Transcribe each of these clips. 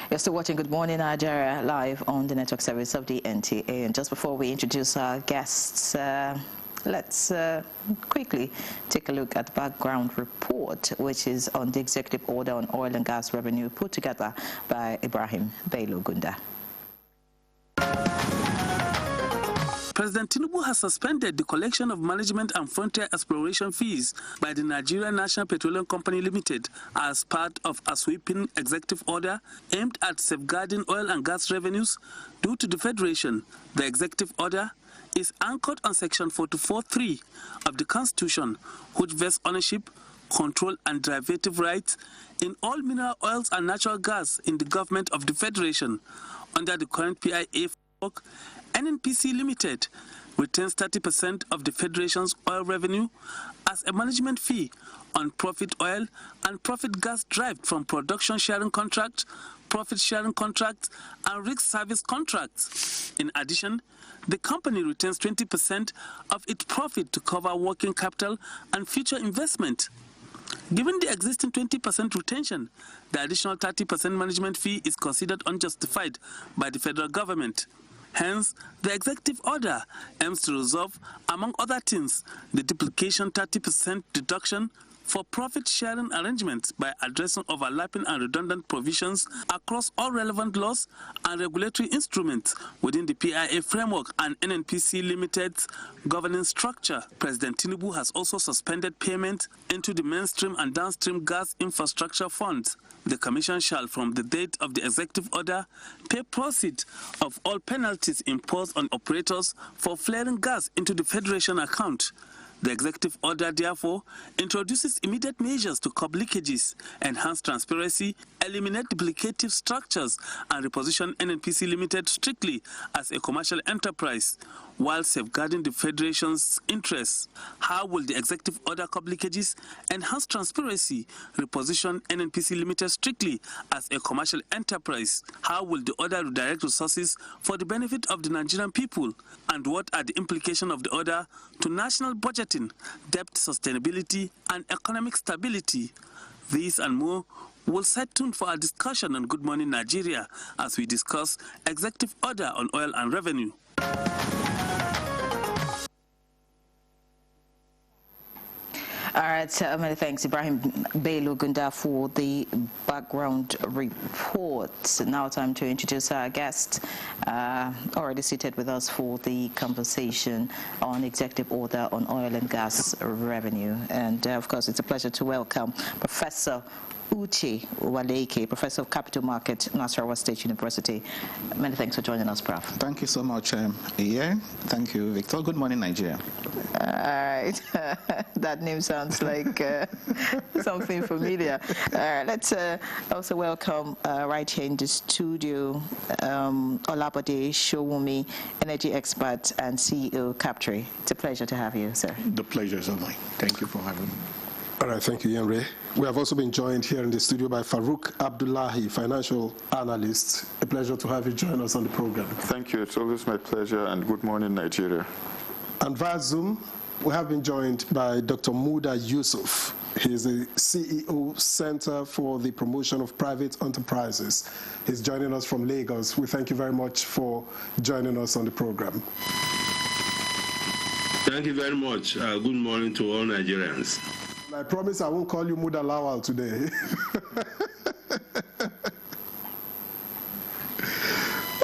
You're still watching Good Morning Nigeria live on the network service of the NTA. And just before we introduce our guests, let's quickly take a look at the background report, which is on the executive order on oil and gas revenue put together by Ibrahim Bello Gunda. President Tinubu has suspended the collection of management and frontier exploration fees by the Nigerian National Petroleum Company Limited as part of a sweeping executive order aimed at safeguarding oil and gas revenues due to the Federation. The executive order is anchored on Section 44(3) of the Constitution, which vests ownership, control and derivative rights in all mineral oils and natural gas in the government of the Federation. Under the current PIA framework, NNPC Limited retains 30% of the Federation's oil revenue as a management fee on profit oil and profit gas derived from production sharing contracts, profit sharing contracts, and rig service contracts. In addition, the company retains 20% of its profit to cover working capital and future investment. Given the existing 20% retention, the additional 30% management fee is considered unjustified by the federal government. Hence, the executive order aims to resolve, among other things, the duplication 30% deduction for profit-sharing arrangements by addressing overlapping and redundant provisions across all relevant laws and regulatory instruments within the PIA framework and NNPC Limited's governance structure. President Tinubu has also suspended payment into the mainstream and downstream gas infrastructure funds. The Commission shall, from the date of the executive order, pay proceeds of all penalties imposed on operators for flaring gas into the Federation account. The executive order, therefore, introduces immediate measures to curb leakages, enhance transparency, eliminate duplicative structures, and reposition NNPC Limited strictly as a commercial enterprise, while safeguarding the Federation's interests. How will the executive order curb leakages, enhance transparency, reposition NNPC Limited strictly as a commercial enterprise? How will the order redirect resources for the benefit of the Nigerian people? And what are the implications of the order to national budgeting, debt sustainability, and economic stability? These and more will set tune for our discussion on Good Morning Nigeria as we discuss executive order on oil and revenue. All right, many thanks, Ibrahim Bello Gunda, for the background report. Now time to introduce our guest, already seated with us for the conversation on executive order on oil and gas revenue. And of course, it's a pleasure to welcome Professor Uche Waleke, Professor of Capital Market, Nasarawa State University. Many thanks for joining us, Prof. Thank you so much, yeah. Thank you, Victor. Good morning, Nigeria. All right. That name sounds like something familiar. All right. Let's also welcome right here in the studio Olabode Showumi, energy expert and CEO, Captree. It's a pleasure to have you, sir. The pleasure is all mine. Thank you for having me. All right, thank you, Yanre. We have also been joined here in the studio by Farouk Abdullahi, financial analyst. A pleasure to have you join us on the program. Thank you. It's always my pleasure, and good morning, Nigeria. And via Zoom, we have been joined by Dr. Muda Yusuf. He is the CEO, Center for the Promotion of Private Enterprises. He's joining us from Lagos. We thank you very much for joining us on the program. Thank you very much. Good morning to all Nigerians. I promise I won't call you Muda Lawal today.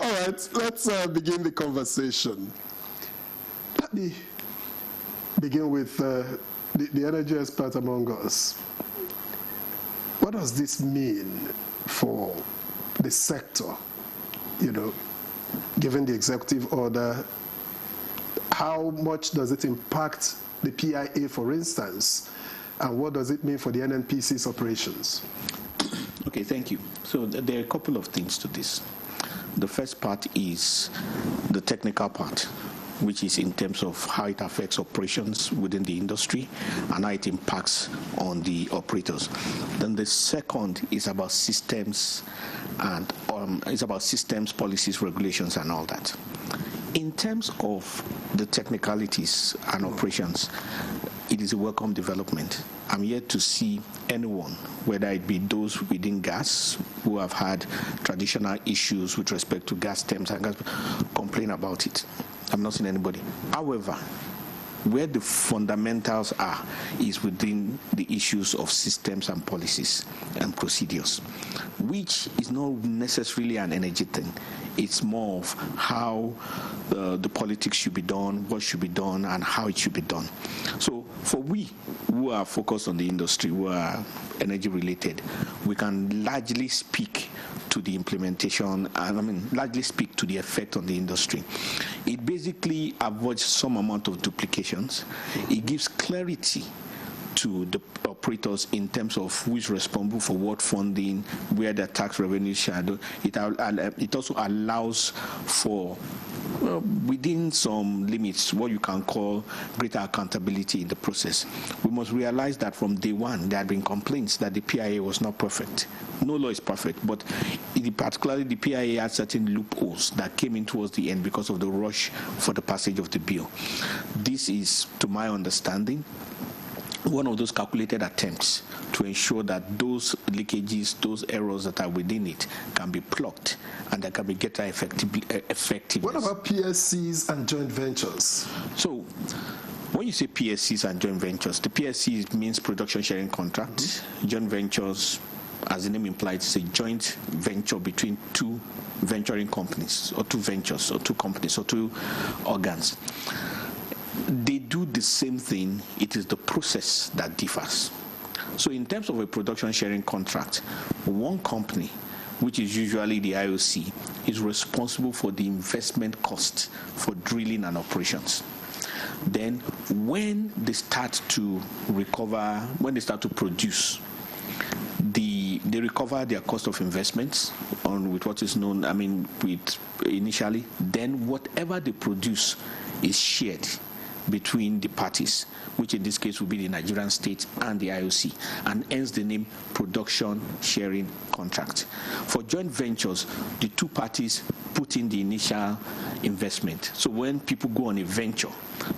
All right, let's begin the conversation. Let me begin with the energy expert among us. What does this mean for the sector? You know, given the executive order, how much does it impact the PIA, for instance? And what does it mean for the NNPC's operations? Okay, thank you. So there are a couple of things to this. The first part is the technical part, which is in terms of how it affects operations within the industry and how it impacts on the operators. Then the second is about systems and it's about systems, policies, regulations, and all that. In terms of the technicalities and operations, it is a welcome development I'm yet to see anyone, whether it be those within gas who have had traditional issues with respect to gas terms and gas, complain about it. I've not seen anybody. However, where the fundamentals are is within the issues of systems and policies and procedures, which is not necessarily an energy thing. It's more of how the politics should be done, what should be done, and how it should be done. So for we who are focused on the industry, who are energy related, we can largely speak to the implementation, and largely speak to the effect on the industry. It basically avoids some amount of duplications. It gives clarity to the operators in terms of who is responsible for what funding, where the tax revenue shadow. It also allows for, within some limits, what you can call greater accountability in the process. We must realize that from day one, there had been complaints that the PIA was not perfect. No law is perfect, but particularly the PIA had certain loopholes that came in towards the end because of the rush for the passage of the bill. This is, to my understanding, one of those calculated attempts to ensure that those leakages, those errors that are within it can be plugged and that can be greater effectiveness. What about PSCs and joint ventures? So, when you say PSCs and joint ventures, the PSC means production sharing contracts. Joint ventures, as the name implies, is a joint venture between two venturing companies, or two ventures, or two companies, or two organs. They do the same thing. It is the process that differs. So in terms of a production sharing contract, one company, which is usually the IOC, is responsible for the investment cost for drilling and operations. Then when they start to recover, when they start to produce, they recover their cost of investments on with what is known, with initially, then whatever they produce is shared between the parties, which in this case will be the Nigerian state and the IOC, and hence the name production sharing contract. For joint ventures, the two parties put in the initial investment. So when people go on a venture,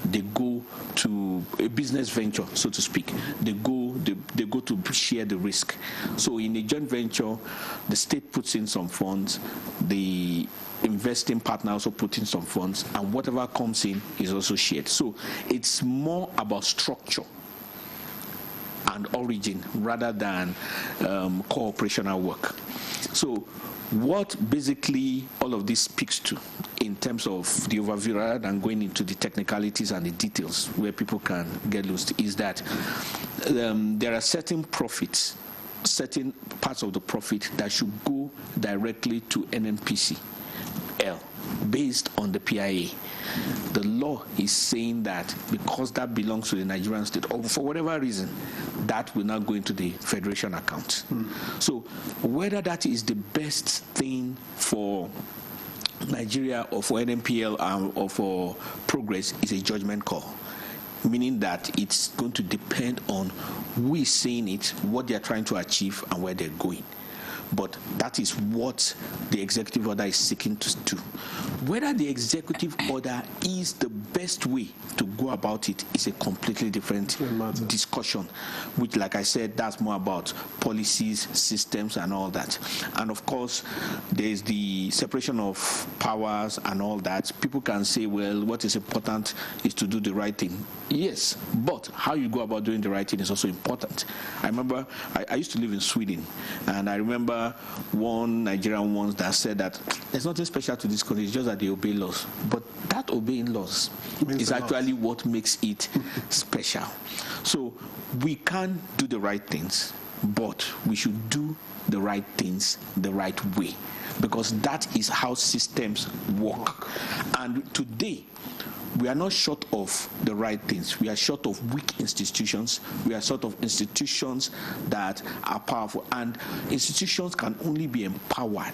they go to a business venture, so to speak. They go to share the risk. So in a joint venture, the state puts in some funds, the investing partner also puts in some funds, and whatever comes in is also shared. So it's more about structure and origin rather than cooperational work. So what basically all of this speaks to in terms of the overview, rather than going into the technicalities and the details where people can get lost, is that there are certain profits, certain parts of the profit that should go directly to NNPC based on the PIA. The law is saying that because that belongs to the Nigerian state, or for whatever reason, that will not go into the federation account. So whether that is the best thing for Nigeria or for NNPL or for progress is a judgment call, meaning that it's going to depend on who is saying it, what they're trying to achieve, and where they're going. But that is what the executive order is seeking to do. Whether the executive order is the best way to go about it is a completely different discussion, which, like I said, that's more about policies, systems, and all that. And of course, there's the separation of powers and all that. People can say, well, what is important is to do the right thing. Yes, but how you go about doing the right thing is also important. I remember I used to live in Sweden, and I remember one Nigerian once that said that there's nothing special to this country, it's just that they obey laws. But that obeying laws is actually what makes it special. So we can do the right things, but we should do the right things the right way, because that is how systems work. And today, we are not short of the right things. We are short of weak institutions. We are short of institutions that are powerful. And institutions can only be empowered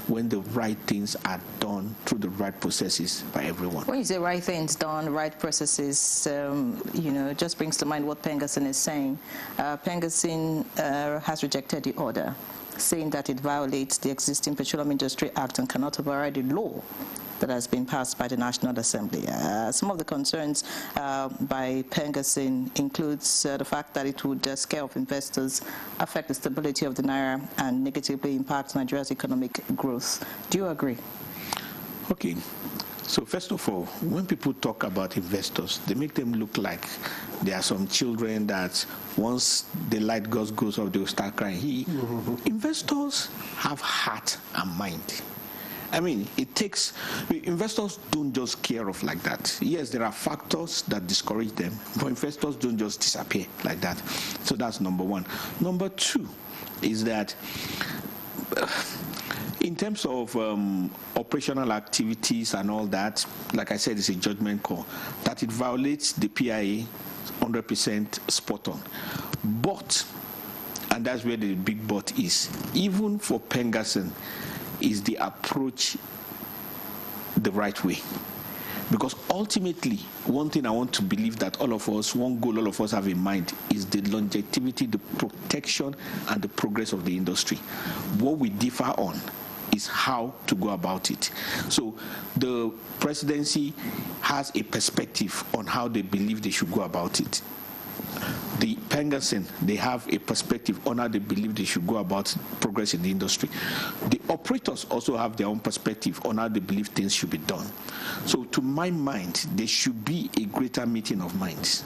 when the right things are done through the right processes by everyone. When you say right things done, right processes, it just brings to mind what Pengasin is saying. Pengasin has rejected the order, saying that it violates the existing Petroleum Industry Act and cannot override the law that has been passed by the National Assembly. Some of the concerns by Pengasin includes the fact that it would scare off investors, affect the stability of the Naira, and negatively impact Nigeria's economic growth. Do you agree? Okay. So first of all, when people talk about investors, they make them look like there are some children that once the light goes off, they will start crying. Investors have heart and mind. I mean, investors don't just care off like that. Yes, there are factors that discourage them, but investors don't just disappear like that. So that's number one. Number two is that in terms of operational activities and all that, like I said, it's a judgment call, that it violates the PIA 100% spot on. But, and that's where the big but is, even for Pengasin, is the approach the right way? Because ultimately, one thing I want to believe that all of us, one goal all of us have in mind is the longevity, the protection, and the progress of the industry. What we differ on is how to go about it. So the presidency has a perspective on how they believe they should go about it. The Pengasin, they have a perspective on how they believe they should go about progress in the industry. The operators also have their own perspective on how they believe things should be done. So to my mind, there should be a greater meeting of minds.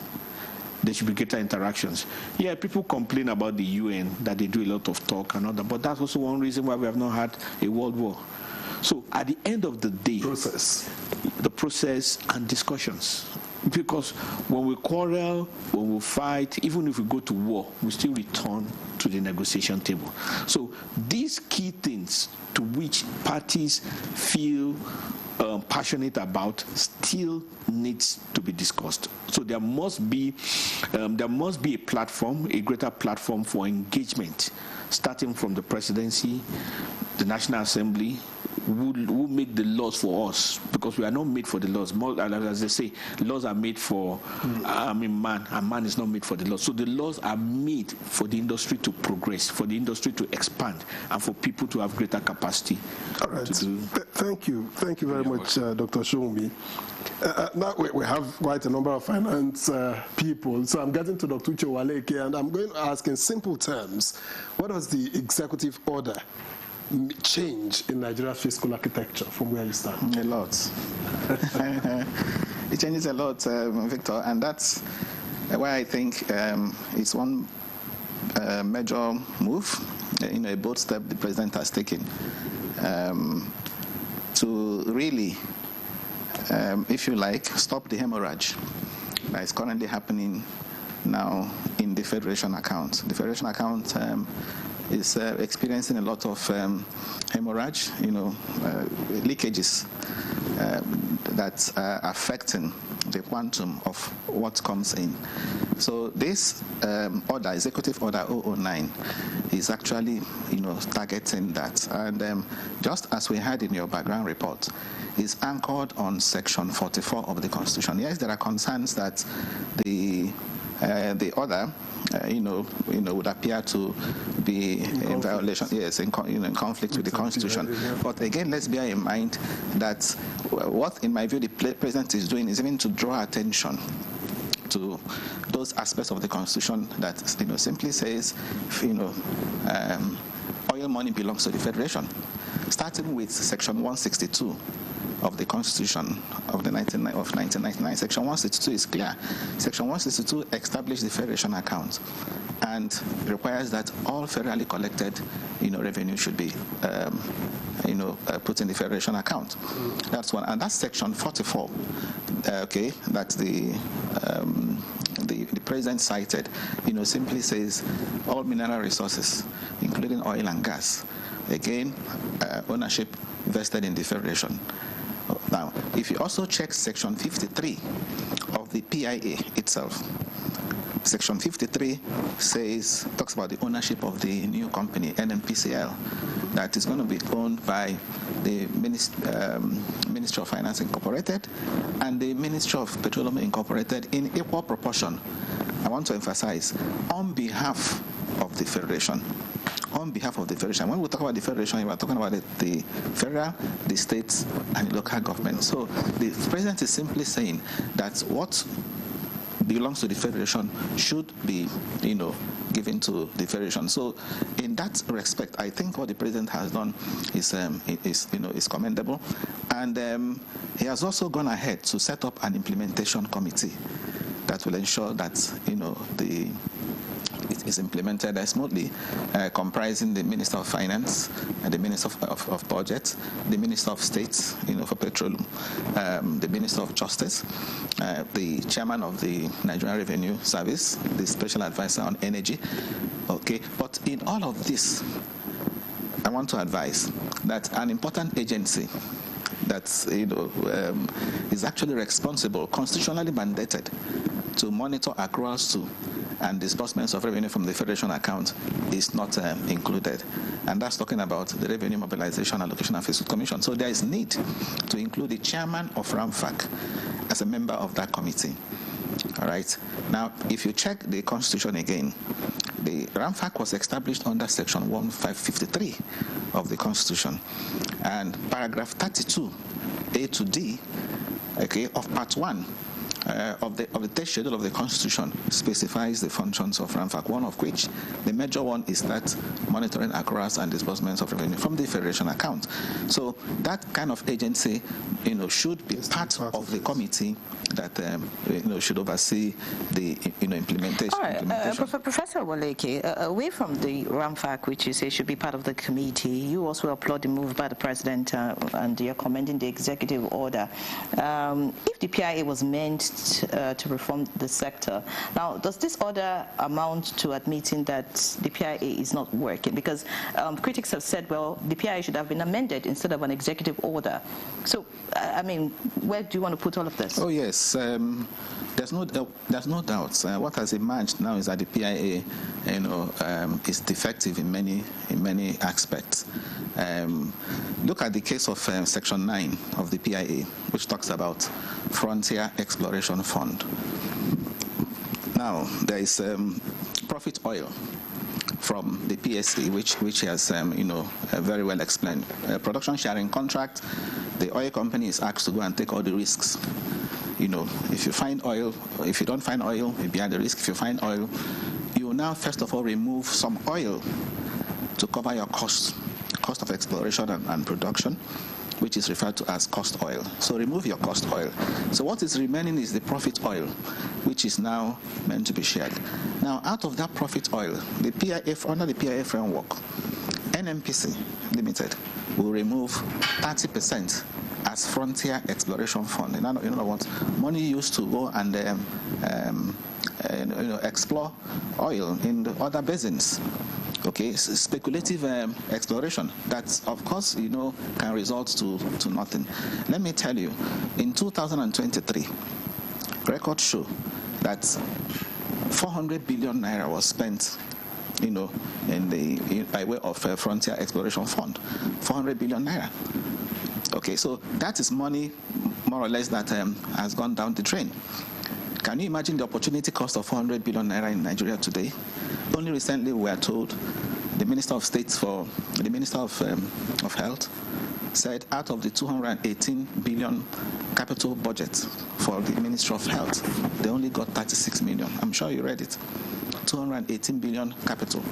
There should be greater interactions. Yeah, people complain about the UN, that they do a lot of talk and all that, but that's also one reason why we have not had a world war. So at the end of the day, the process and discussions. Because when we quarrel, when we fight, even if we go to war, we still return to the negotiation table. So these key things to which parties feel passionate about still needs to be discussed. So there must be a platform, a greater platform for engagement, starting from the presidency, the National Assembly, who make the laws for us, because we are not made for the laws. More, as they say, laws are made for man, and man is not made for the laws. So the laws are made for the industry to progress, for the industry to expand, and for people to have greater capacity. All right. To do. Thank you very much, Dr. Shomi. Now we have quite a number of finance people, so I'm getting to Dr. Uche Waleke, and I'm going to ask in simple terms, what does the executive order change in Nigeria's fiscal architecture from where you stand? A lot. It changes a lot, Victor, and that's why I think it's one major move, a bold step the president has taken to really, if you like, stop the hemorrhage that is currently happening now in the Federation account. The Federation account is experiencing a lot of hemorrhage, leakages that are affecting the quantum of what comes in. So this order, Executive Order 009, is actually, targeting that. And just as we had in your background report, is anchored on Section 44 of the Constitution. Yes, there are concerns that the order, would appear to be in violation, yes, in conflict with the Constitution. But again, let's bear in mind that what, in my view, the president is doing is even to draw attention to those aspects of the Constitution that, simply says, oil money belongs to the Federation, starting with Section 162 of the Constitution of 1999. Section 162 is clear. Section 162 established the Federation account and requires that all federally collected, revenue should be, put in the Federation account. That's one, and that's Section 44. That the president cited, simply says all mineral resources, including oil and gas, again, ownership vested in the Federation. Now, if you also check Section 53 of the PIA itself, Section 53 talks about the ownership of the new company, NMPCL, that is going to be owned by the Ministry of Finance Incorporated and the Ministry of Petroleum Incorporated in equal proportion. I want to emphasize, on behalf of the Federation, on behalf of the Federation. When we talk about the Federation, we are talking about the federal, the states, and the local government. So the President is simply saying that what belongs to the Federation should be, given to the Federation. So in that respect, I think what the President has done is commendable. And he has also gone ahead to set up an implementation committee that will ensure that, it is implemented smoothly, comprising the Minister of Finance, and the Minister of Budget, the Minister of State, for petroleum, the Minister of Justice, the Chairman of the Nigerian Revenue Service, the Special Advisor on Energy. Okay, but in all of this, I want to advise that an important agency that is actually responsible, constitutionally mandated, to monitor accruals to and disbursements of revenue from the Federation account is not included. And that's talking about the Revenue Mobilization, Allocation and Fiscal Commission. So there is need to include the chairman of RAMFAC as a member of that committee. All right. Now, if you check the Constitution again, the RAMFAC was established under Section 1553 of the Constitution. And paragraph 32, A to D, of Part 1, of the third schedule of the Constitution specifies the functions of RAMFAC, one of which the major one is that monitoring accruals and disbursements of revenue from the Federation account. So that kind of agency, should be part of the committee that should oversee the implementation. All right, Professor Waleke, away from the RAMFAC, which you say should be part of the committee, you also applaud the move by the President and you're commending the executive order. If the PIA was meant to reform the sector, now does this order amount to admitting that the PIA is not working? Because critics have said, well, the PIA should have been amended instead of an executive order. So, I mean, where do you want to put all of this? Oh yes, there's no doubt. What has emerged now is that the PIA, is defective in many aspects. Look at the case of Section 9 of the PIA, which talks about Frontier Exploration Fund. Now, there is profit oil from the PSA, which has, very well explained. Production sharing contract, the oil company is asked to go and take all the risks. If you find oil, if you don't find oil, you bear the risk. If you find oil, you now first of all remove some oil to cover your cost of exploration and production, which is referred to as cost oil. So remove your cost oil. So what is remaining is the profit oil, which is now meant to be shared. Now, out of that profit oil, the PIA, under the PIA framework, NMPC Limited will remove 30% as Frontier Exploration Fund. You know what? Money used to go and explore oil in the other basins. Okay, speculative exploration that, of course, can result to nothing. Let me tell you, in 2023, records show that 400 billion naira was spent, by way of Frontier Exploration Fund. 400 billion naira. Okay, so that is money, more or less, that has gone down the drain. Can you imagine the opportunity cost of 400 billion naira in Nigeria today? Only recently we were told the Minister of State for the Minister of Health said out of the 218 billion capital budget for the Ministry of Health, they only got 36 million. I'm sure you read it. 218 billion capital.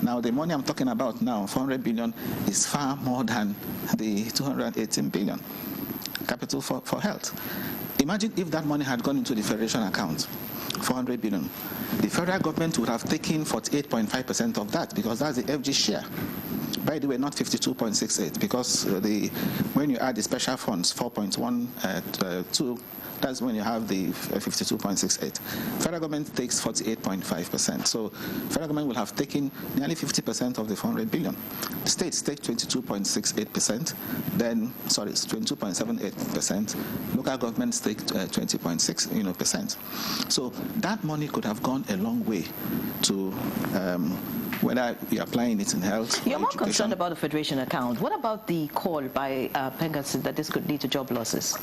Now, the money I'm talking about now, 400 billion, is far more than the 218 billion capital for health. Imagine if that money had gone into the Federation account, 400 billion. The federal government would have taken 48.5% of that, because that's the FG share. By the way, not 52.68, because when you add the special funds, 4.12, that's when you have the 52.68. Federal government takes 48.5%. So federal government will have taken nearly 50% of the 400 billion. The states take 22.68%, then, sorry, 22.78%. Local governments take 20.6%. So that money could have gone a long way to whether you're applying it in health. You're more concerned about the Federation account. What about the call by Pengassi that this could lead to job losses?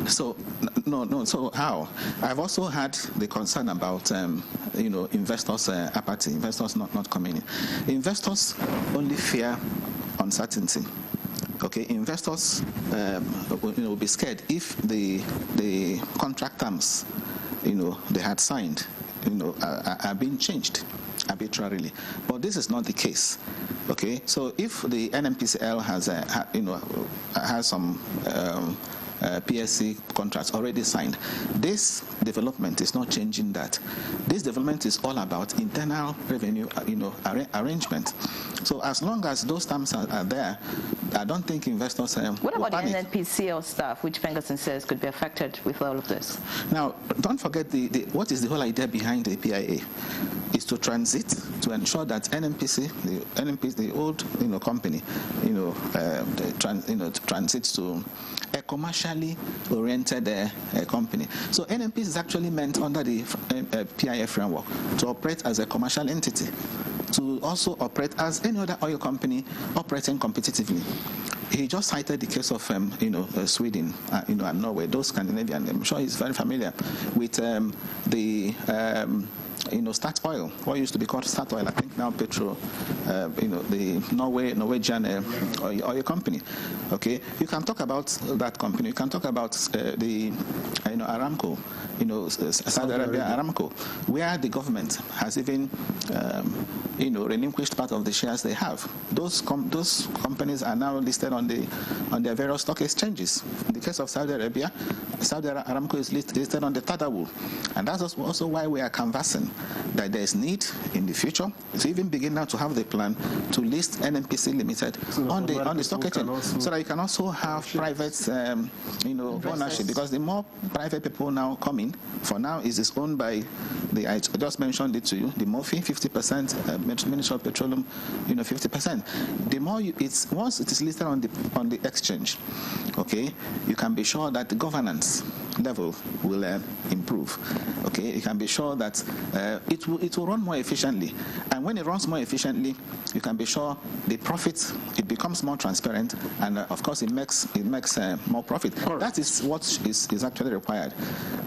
So No. So how? I've also had the concern about, investors' apathy, investors not coming in. Investors only fear uncertainty. Okay, investors will be scared if the contract terms, they had signed, are being changed arbitrarily. But this is not the case. Okay, so if the NNPCL has some PSC contracts already signed, this development is not changing that. This development is all about internal revenue, arrangement. So as long as those terms are there, I don't think investors What about panic. the NNPCL staff, which Pengerson says could be affected with all of this? Now, don't forget what is the whole idea behind the PIA? Is to transit, to ensure that NNPC, the old company, transits to a commercially oriented company. So NNP is actually meant under the PIA framework to operate as a commercial entity, to also operate as any other oil company operating competitively. He just cited the case of Sweden, and Norway, those Scandinavian. I'm sure he's very familiar with the Statoil, what used to be called Statoil, I think now Petro, the Norwegian oil company. Okay, you can talk about that company. You can talk about the Aramco, Saudi Arabia Aramco, where the government has even relinquished part of the shares they have. Those companies are now listed on their various stock exchanges. In the case of Saudi Arabia, Saudi Aramco is listed on the Tadawul, and that's also why we are canvassing that there is need in the future to even begin now to have the plan to list NNPC Limited on the stock exchange, so that you can also have private ownership, because the more private people now come in, for now is owned by I just mentioned it to you, the MOFI 50%, Ministry of Petroleum 50%. The more once it is listed on the exchange, okay, you can be sure that the governance level will improve. Okay, you can be sure that it will run more efficiently, and when it runs more efficiently, you can be sure the profit, it becomes more transparent, and of course it makes more profit. Right. That is what is actually required,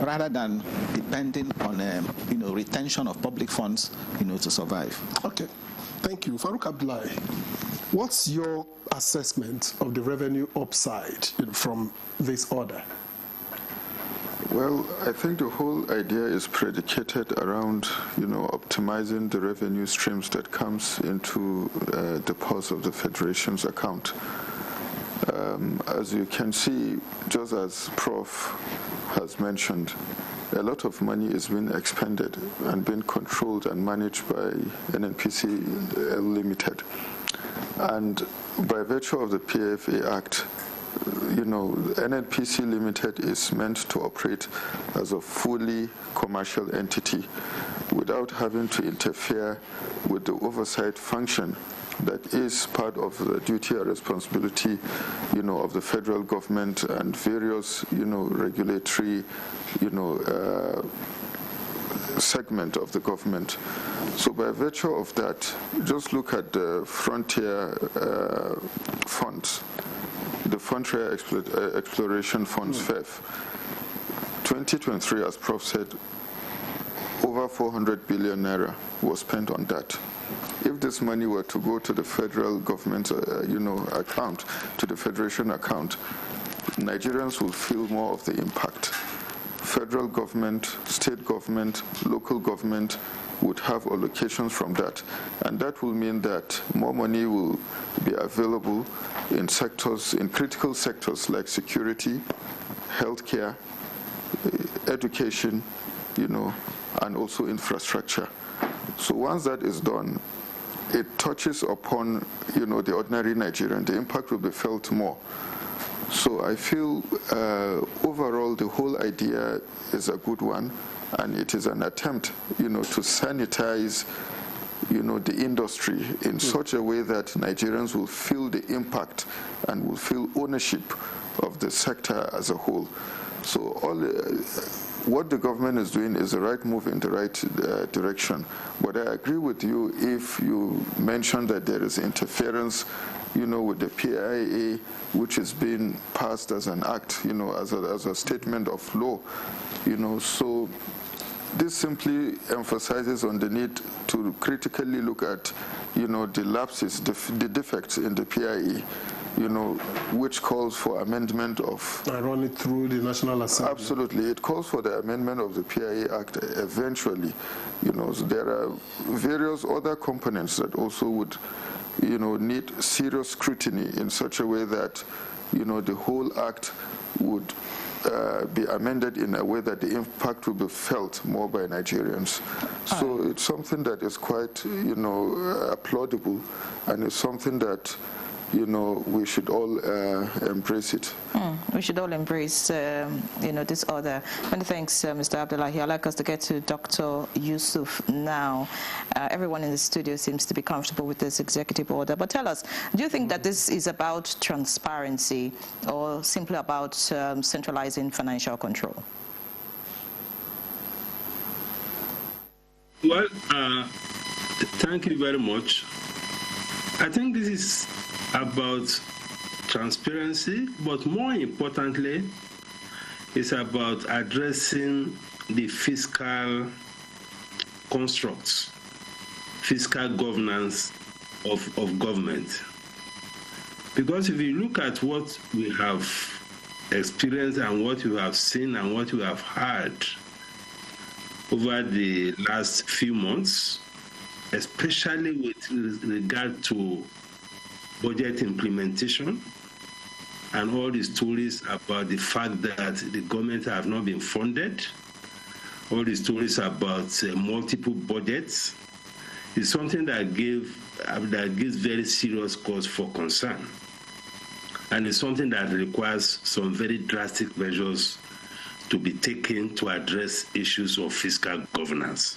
rather than depending on retention of public funds to survive. Okay, thank you. Farouk Abdullahi, what's your assessment of the revenue upside from this order? Well, I think the whole idea is predicated around, optimizing the revenue streams that comes into the pulse of the Federation's account. As you can see, just as Prof has mentioned, a lot of money is being expended and being controlled and managed by NNPC Limited. And by virtue of the PFA Act, NNPC Limited is meant to operate as a fully commercial entity without having to interfere with the oversight function that is part of the duty and responsibility, of the federal government and various, regulatory, segment of the government. So by virtue of that, just look at the frontier funds. The Frontier Exploration Funds, FEF. 2023, as Prof said, over 400 billion naira was spent on that. If this money were to go to the federal government, account, to the Federation account, Nigerians will feel more of the impact. Federal government, state government, local government would have allocations from that, and that will mean that more money will be available in sectors, in critical sectors like security, healthcare, education, and also infrastructure. So once that is done, it touches upon, the ordinary Nigerian. The impact will be felt more. So I feel overall the whole idea is a good one, and it is an attempt, to sanitize, the industry in such a way that Nigerians will feel the impact and will feel ownership of the sector as a whole. So what the government is doing is the right move in the right direction. But I agree with you if you mention that there is interference, with the PIA, which is being passed as an act, as a statement of law, so this simply emphasizes on the need to critically look at, the lapses, the defects in the PIA, which calls for amendment of... And run it through the National Assembly. Absolutely. It calls for the amendment of the PIA Act eventually. So there are various other components that also would, need serious scrutiny in such a way that, the whole act would be amended in a way that the impact will be felt more by Nigerians. So it's something that is quite, applaudable, and it's something that, we should all embrace it. We should all embrace, this order. Many thanks, Mr. Abdullahi. I'd like us to get to Dr. Yusuf now. Everyone in the studio seems to be comfortable with this executive order. But tell us, do you think that this is about transparency or simply about centralizing financial control? Well, thank you very much. I think this is about transparency, but more importantly, it's about addressing the fiscal constructs, fiscal governance of government. Because if you look at what we have experienced and what we have seen and what we have heard over the last few months, especially with regard to budget implementation and all the stories about the fact that the government have not been funded, all the stories about multiple budgets, is something that gives very serious cause for concern. And it's something that requires some very drastic measures to be taken to address issues of fiscal governance.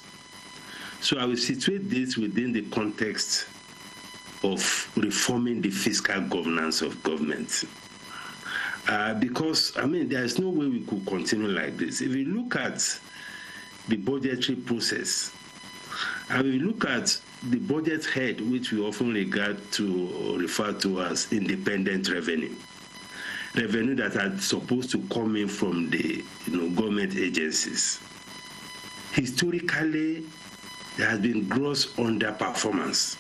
So I will situate this within the context of reforming the fiscal governance of government. Because, there is no way we could continue like this. If you look at the budgetary process, and we look at the budget head, which we often regard to or refer to as independent revenue that are supposed to come in from the government agencies. Historically, there has been gross underperformance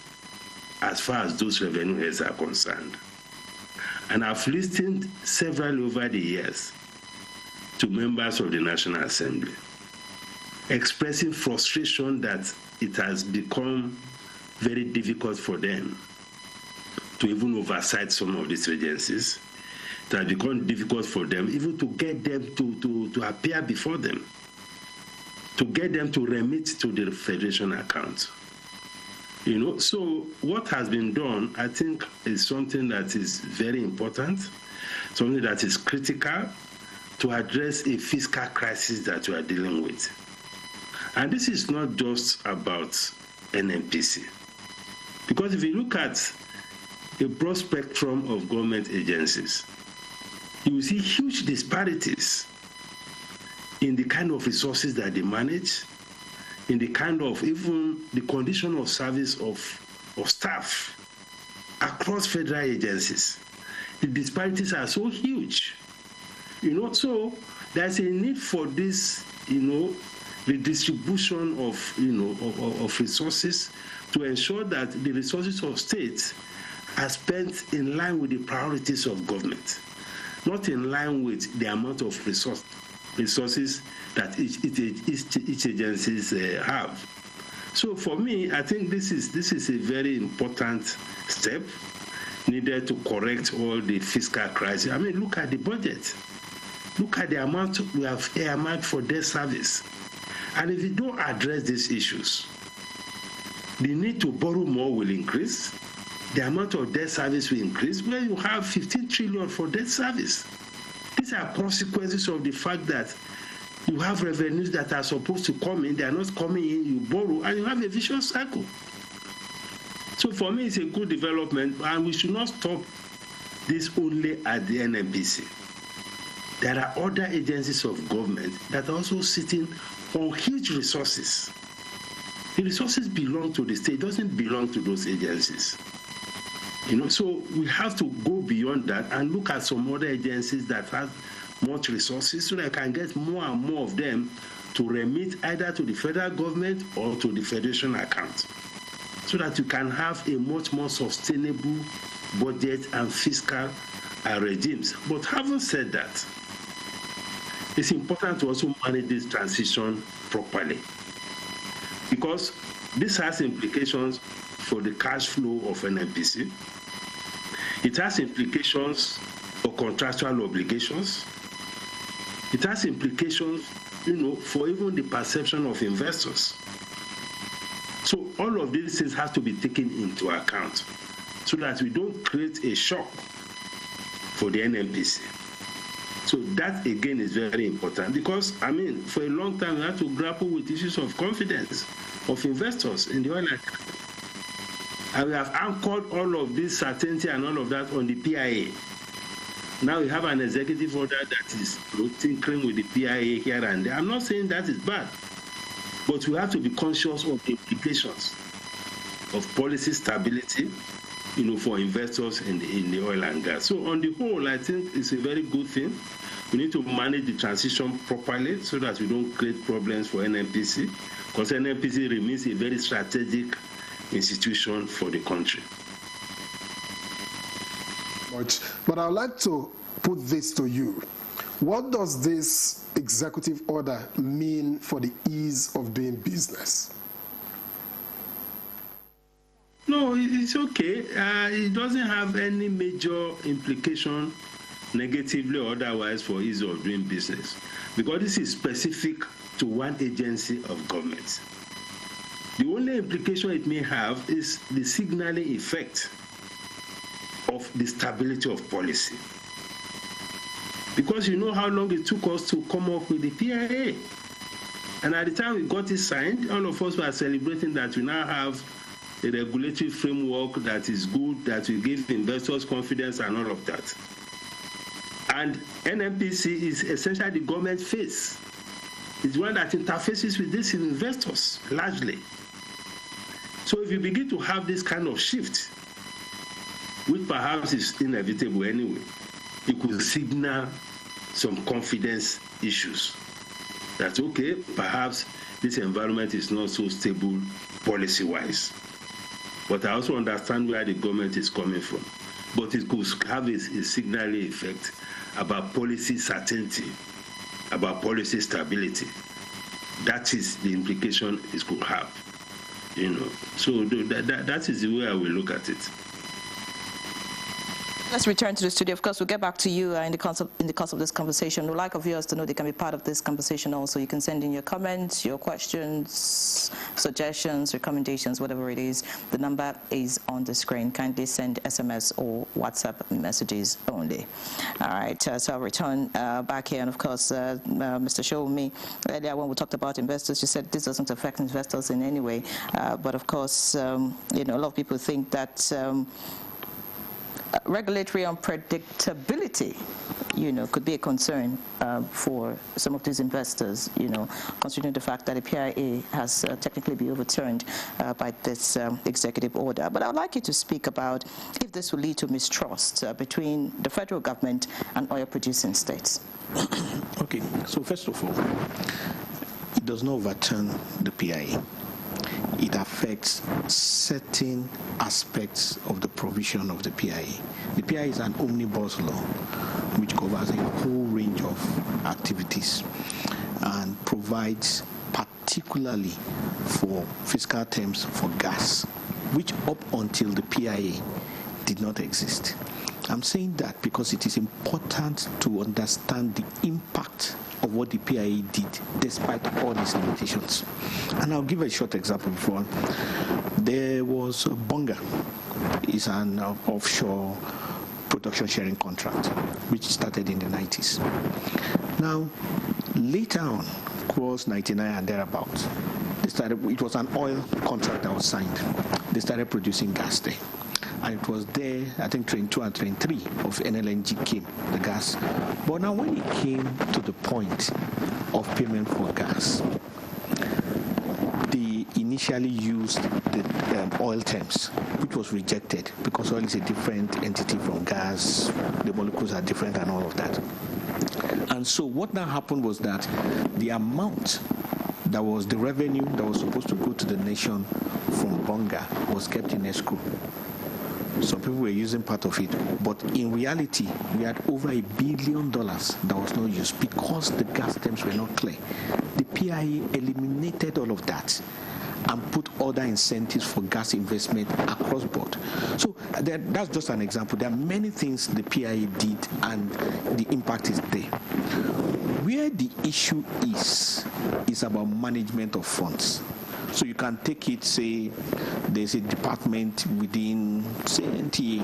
as far as those revenue heads are concerned. And I've listened several over the years to members of the National Assembly expressing frustration that it has become very difficult for them to even oversight some of these agencies. It has become difficult for them even to get them to appear before them, to get them to remit to the Federation account. So what has been done, I think, is something that is very important, something that is critical to address a fiscal crisis that we are dealing with. And this is not just about NNPC. Because if you look at a broad spectrum of government agencies, you will see huge disparities in the kind of resources that they manage, in the kind of even the condition of service of staff across federal agencies. The disparities are so huge. So there's a need for this, redistribution of resources to ensure that the resources of states are spent in line with the priorities of government, not in line with the amount of resources that each agencies have. So for me, I think this is a very important step needed to correct all the fiscal crisis. Look at the budget. Look at the amount we have earmarked for debt service. And if you don't address these issues, the need to borrow more will increase, the amount of debt service will increase, where you have 15 trillion for debt service. These are consequences of the fact that you have revenues that are supposed to come in, they are not coming in, you borrow, and you have a vicious cycle. So for me, it's a good development, and we should not stop this only at the NNPC. There are other agencies of government that are also sitting on huge resources. The resources belong to the state, it doesn't belong to those agencies. So we have to go beyond that and look at some other agencies that have much resources so that I can get more and more of them to remit either to the federal government or to the federation account, so that you can have a much more sustainable budget and fiscal regimes. But having said that, it's important to also manage this transition properly, because this has implications for the cash flow of NNPC. It has implications for contractual obligations. It has implications, for even the perception of investors. So all of these things have to be taken into account so that we don't create a shock for the NNPC. So that, again, is very important because, for a long time, we have to grapple with issues of confidence of investors in the oil and gas. And we have anchored all of this certainty and all of that on the PIA. Now we have an executive order that is tinkering with the PIA here and there. I'm not saying that is bad, but we have to be conscious of the implications of policy stability, for investors in the oil and gas. So on the whole, I think it's a very good thing. We need to manage the transition properly so that we don't create problems for NNPC, because NNPC remains a very strategic institution for the country. But I'd like to put this to you. What does this executive order mean for the ease of doing business? No, it's okay. It doesn't have any major implication, negatively or otherwise, for ease of doing business, because this is specific to one agency of government. The only implication it may have is the signaling effect of the stability of policy. Because you know how long it took us to come up with the PIA. And at the time we got it signed, all of us were celebrating that we now have a regulatory framework that is good, that will give investors confidence and all of that. And NNPC is essentially the government face. It's one that interfaces with these investors largely. So if you begin to have this kind of shift, which perhaps is inevitable anyway, it could signal some confidence issues. That's okay, perhaps this environment is not so stable policy-wise. But I also understand where the government is coming from. But it could have a signaling effect about policy certainty, about policy stability. That is the implication it could have. So that is the way I will look at it. Let's return to the studio. Of course, we'll get back to you in the course of this conversation. We'd like our viewers to know they can be part of this conversation also. You can send in your comments, your questions, suggestions, recommendations, whatever it is. The number is on the screen. Kindly send SMS or WhatsApp messages only. All right, so I'll return back here. And of course, Mr. Showme, earlier when we talked about investors, you said this doesn't affect investors in any way. But of course, a lot of people think that regulatory unpredictability, could be a concern for some of these investors, considering the fact that the PIA has technically been overturned by this executive order. But I would like you to speak about if this will lead to mistrust between the federal government and oil-producing states. Okay, so first of all, it does not overturn the PIA. It affects certain aspects of the provision of the PIA. The PIA is an omnibus law which covers a whole range of activities and provides particularly for fiscal terms for gas, which up until the PIA did not exist. I'm saying that because it is important to understand the impact of what the PIA did despite all its limitations. And I'll give a short example before. There was Bonga. It's an offshore production sharing contract which started in the 90s. Now, later on, across 99 and thereabouts, it was an oil contract that was signed. They started producing gas there. And it was there, I think train 2 and train 3 of NLNG came, the gas. But now when it came to the point of payment for gas, the initial initially used the oil terms, which was rejected because oil is a different entity from gas, the molecules are different and all of that. And so what now happened was that the amount that was the revenue that was supposed to go to the nation from bunga was kept in escrow. Some people were using part of it, but in reality, we had over $1 billion that was not used because the gas terms were not clear. The PIA eliminated all of that and put other incentives for gas investment across board. So that's just an example. There are many things the PIA did, and the impact is there. Where the issue is about management of funds. So you can take it, say, there's a department within, say, NTA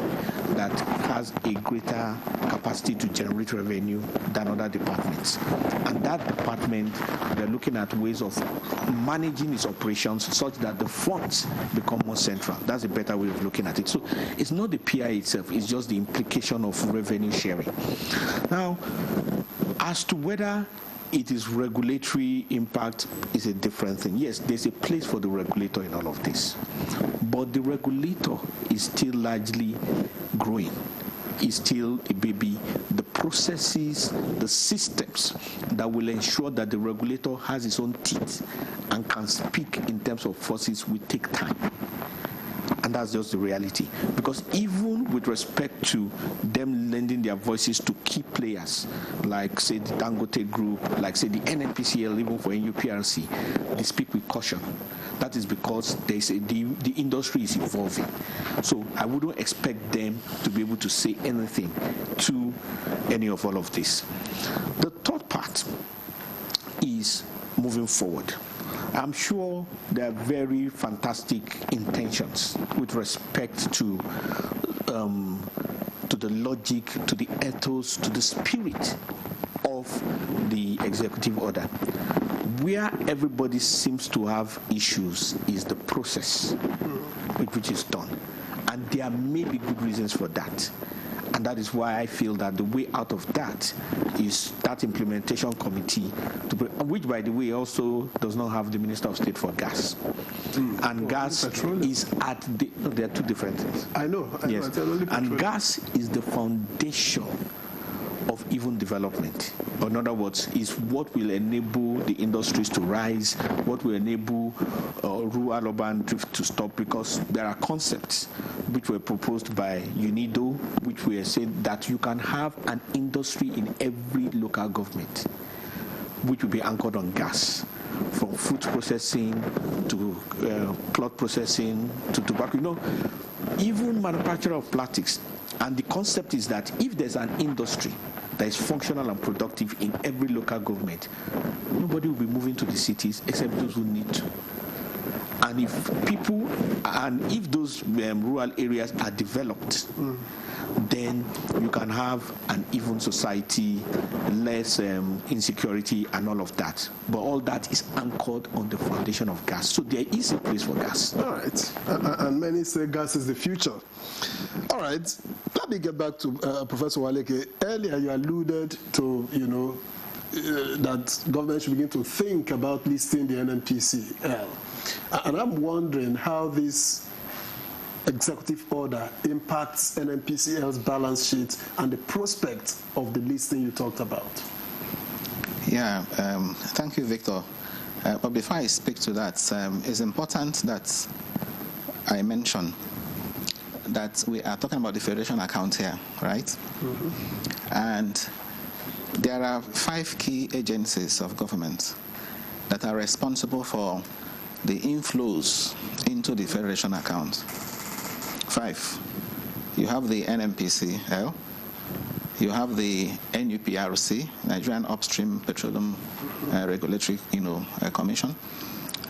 that has a greater capacity to generate revenue than other departments. And that department, they're looking at ways of managing its operations such that the funds become more central. That's a better way of looking at it. So it's not the PI itself, it's just the implication of revenue sharing. Now, as to whether it is regulatory impact is a different thing. Yes, there's a place for the regulator in all of this, but the regulator is still largely growing. Is still a baby. The processes, the systems that will ensure that the regulator has its own teeth and can speak in terms of forces will take time. And that's just the reality. Because even with respect to them lending their voices to key players, like, say, the Dangote Group, like, say, the NNPCL, even for NUPRC, they speak with caution. That is because the industry is evolving. So I wouldn't expect them to be able to say anything to any of all of this. The third part is moving forward. I'm sure there are very fantastic intentions with respect to the logic, to the ethos, to the spirit of the executive order. Where everybody seems to have issues is the process with which it's done. And there may be good reasons for that. And that is why I feel that the way out of that is that implementation committee, which, by the way, also does not have the Minister of State for gas. And gas is at the... No, there are two different things. I know. Yes. And gas is the foundation of even development. In other words, is what will enable the industries to rise, what will enable rural urban drift to stop, because there are concepts which were proposed by UNIDO, which were said that you can have an industry in every local government, which will be anchored on gas, from fruit processing to cloth processing to tobacco. You know, even manufacture of plastics. And the concept is that if there's an industry that is functional and productive in every local government, nobody will be moving to the cities except those who need to. And if those rural areas are developed, then you can have an even society, less insecurity and all of that. But all that is anchored on the foundation of gas. So there is a place for gas. All right. And many say gas is the future. All right. Let me get back to Professor Waleke. Earlier you alluded to, that government should begin to think about listing the NNPCL. And I'm wondering how this executive order impacts NNPCL's balance sheet and the prospect of the listing you talked about. Yeah, thank you, Victor. But before I speak to that, it's important that I mention that we are talking about the Federation account here, right? Mm-hmm. And there are 5 key agencies of government that are responsible for the inflows into the Federation account. 5. You have the NNPCL, you have the NUPRC, Nigerian Upstream Petroleum Regulatory Commission.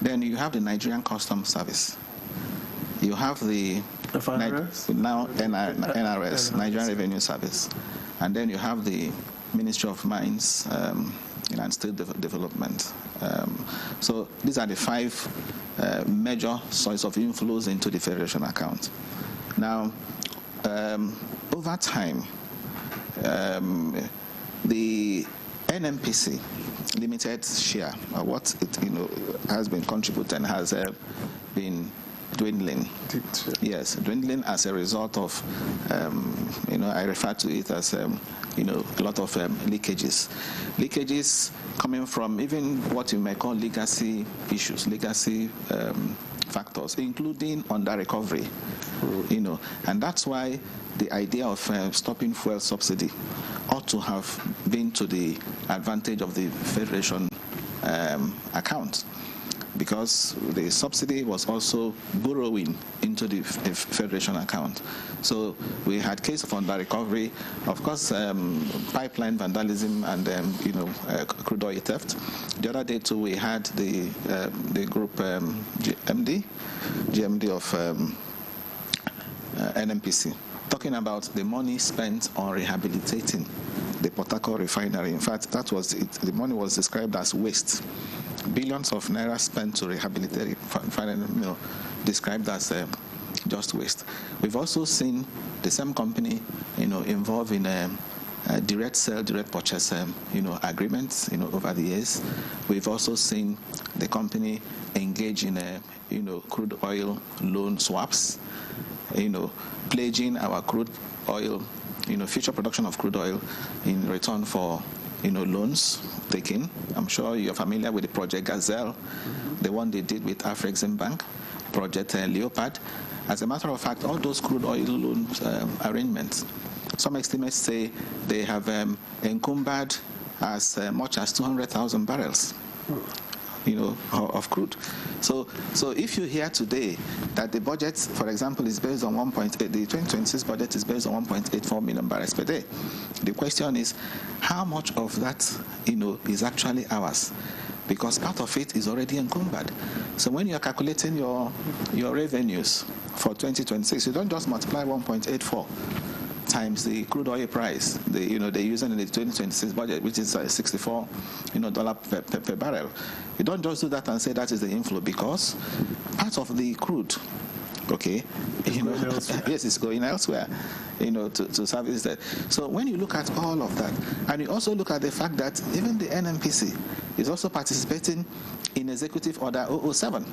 Then you have the Nigerian Customs Service. You have the NRS, Nigerian Revenue Service. And then you have the Ministry of Mines and State Development. So these are the 5 major sources of inflows into the Federation account. Now, over time, the NMPC Limited share, what it has been contributing, has been dwindling. Yes, dwindling as a result of I refer to it as a lot of leakages coming from even what you may call legacy issues, legacy factors, including under recovery. And that's why the idea of stopping fuel subsidy ought to have been to the advantage of the Federation account, because the subsidy was also borrowing into the Federation account. So we had case of under recovery, of course, pipeline vandalism and crude oil theft. The other day too, we had the group GMD of NMPC talking about the money spent on rehabilitating the Port Harcourt refinery. In fact, that was it. The money was described as waste. Billions of naira spent to rehabilitate refinery, described as just waste. We've also seen the same company, involved in direct sale, direct purchase, agreements, over the years. We've also seen the company engage in, crude oil loan swaps, pledging our crude oil, future production of crude oil in return for, loans taken. I'm sure you're familiar with the Project Gazelle, the one they did with Afrexim Bank, Project Leopard. As a matter of fact, all those crude oil loan arrangements, some estimates say they have encumbered as much as 200,000 barrels. Of crude. So if you hear today that the budget, for example, is based on 1.8, the 2026 budget is based on 1.84 million barrels per day, the question is, how much of that, is actually ours? Because part of it is already encumbered. So when you're calculating your revenues for 2026, you don't just multiply 1.84 times the crude oil price they're using in the 2026 budget, which is $64 per barrel. You don't just do that and say that is the inflow, because part of the crude, yes, it's going elsewhere, to service that. So when you look at all of that, and you also look at the fact that even the NMPC is also participating in Executive Order 007,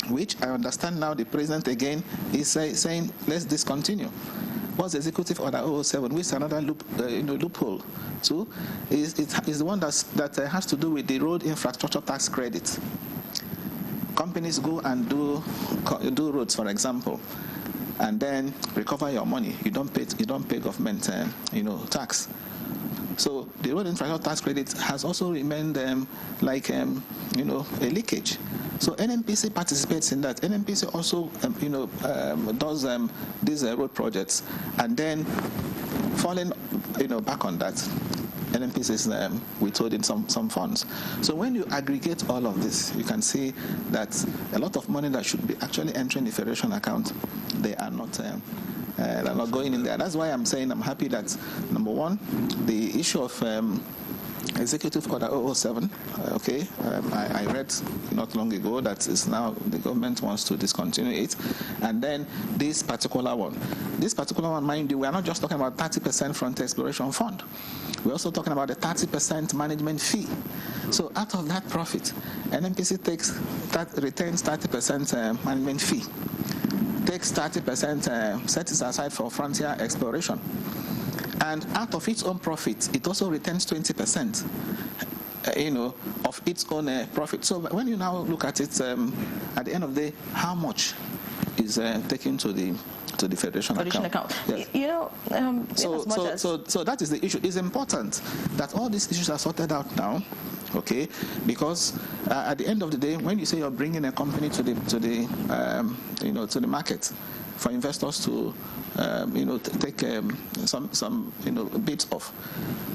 which I understand now the president again is saying let's discontinue. What's Executive Order 007, which is another loophole too, is the one that has to do with the road infrastructure tax credit. Companies go and do roads, for example, and then recover your money. You don't pay government tax. So the road infrastructure tax credit has also remained like a leakage. So NMPC participates in that. NMPC also does these road projects, and then falling back on that, NMPC is withholding some funds. So when you aggregate all of this, you can see that a lot of money that should be actually entering the Federation account, they are not going in there. That's why I'm saying I'm happy that, number one, the issue of Executive Order 007, I read not long ago that is now the government wants to discontinue it. And then this particular one, mind you, we are not just talking about 30% frontier exploration fund. We're also talking about the 30% management fee. So out of that profit, NMPC retains 30% management fee, takes 30%, sets it aside for frontier exploration. And out of its own profit, it also retains 20%, of its own profit. So when you now look at it, at the end of the day, how much is taken to the Federation account? Yes. So that is the issue. It's important that all these issues are sorted out now, because at the end of the day, when you say you're bringing a company to the market for investors to take some bits off,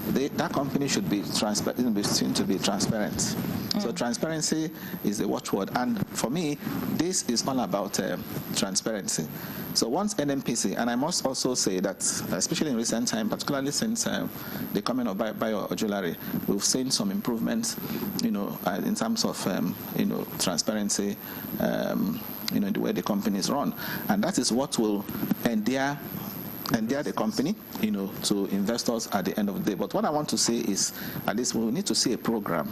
that company should be seen to be transparent. So transparency is the watchword, and for me, this is all about transparency. So once NMPC, and I must also say that, especially in recent time, particularly since the coming of Bio-Ojulari, we've seen some improvements, in terms of transparency, the way the company is run, and that is what will endear endear the company, to investors at the end of the day. But what I want to say is, at least we need to see a program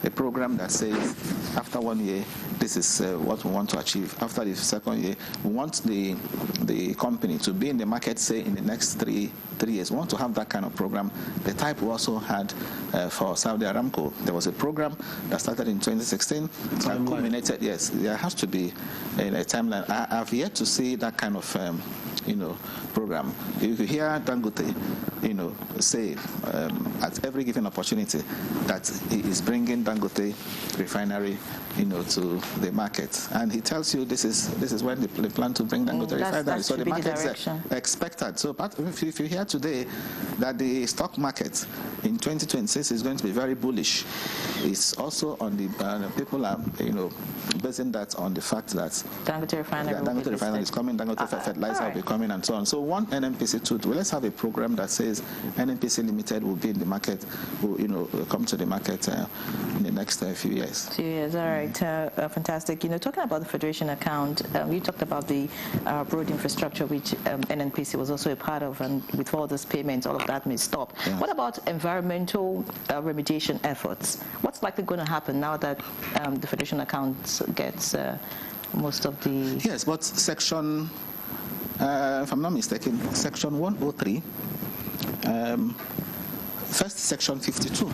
that says, after 1 year, this is what we want to achieve. After the second year, we want the company to be in the market, say, in the next three years. We want to have that kind of program. The type we also had for Saudi Aramco. There was a program that started in 2016 and culminated. Yes, there has to be a timeline. I've yet to see that kind of program. You hear Dangote, say at every given opportunity that he is bringing Dangote refinery, to the market, and he tells you this is when they plan to bring Dangote refinery. So the market is expected. So if you hear today that the stock market in 2026 is going to be very bullish, it's also on the people are basing that on the fact that Dangote refinery is coming, Dangote fertilizer will be coming, and so on. So one NNPC to do. Let's have a program that says NNPC Limited will be in the market, will come to the market in the next few years. 2 years, all right. Fantastic. Talking about the Federation account, you talked about the road infrastructure, which NNPC was also a part of, and with all these payments, all of that may stop. Yeah. What about environmental remediation efforts? What's likely going to happen now that the Federation account gets most of the... Yes, but section, if I'm not mistaken, section 103, first section 52,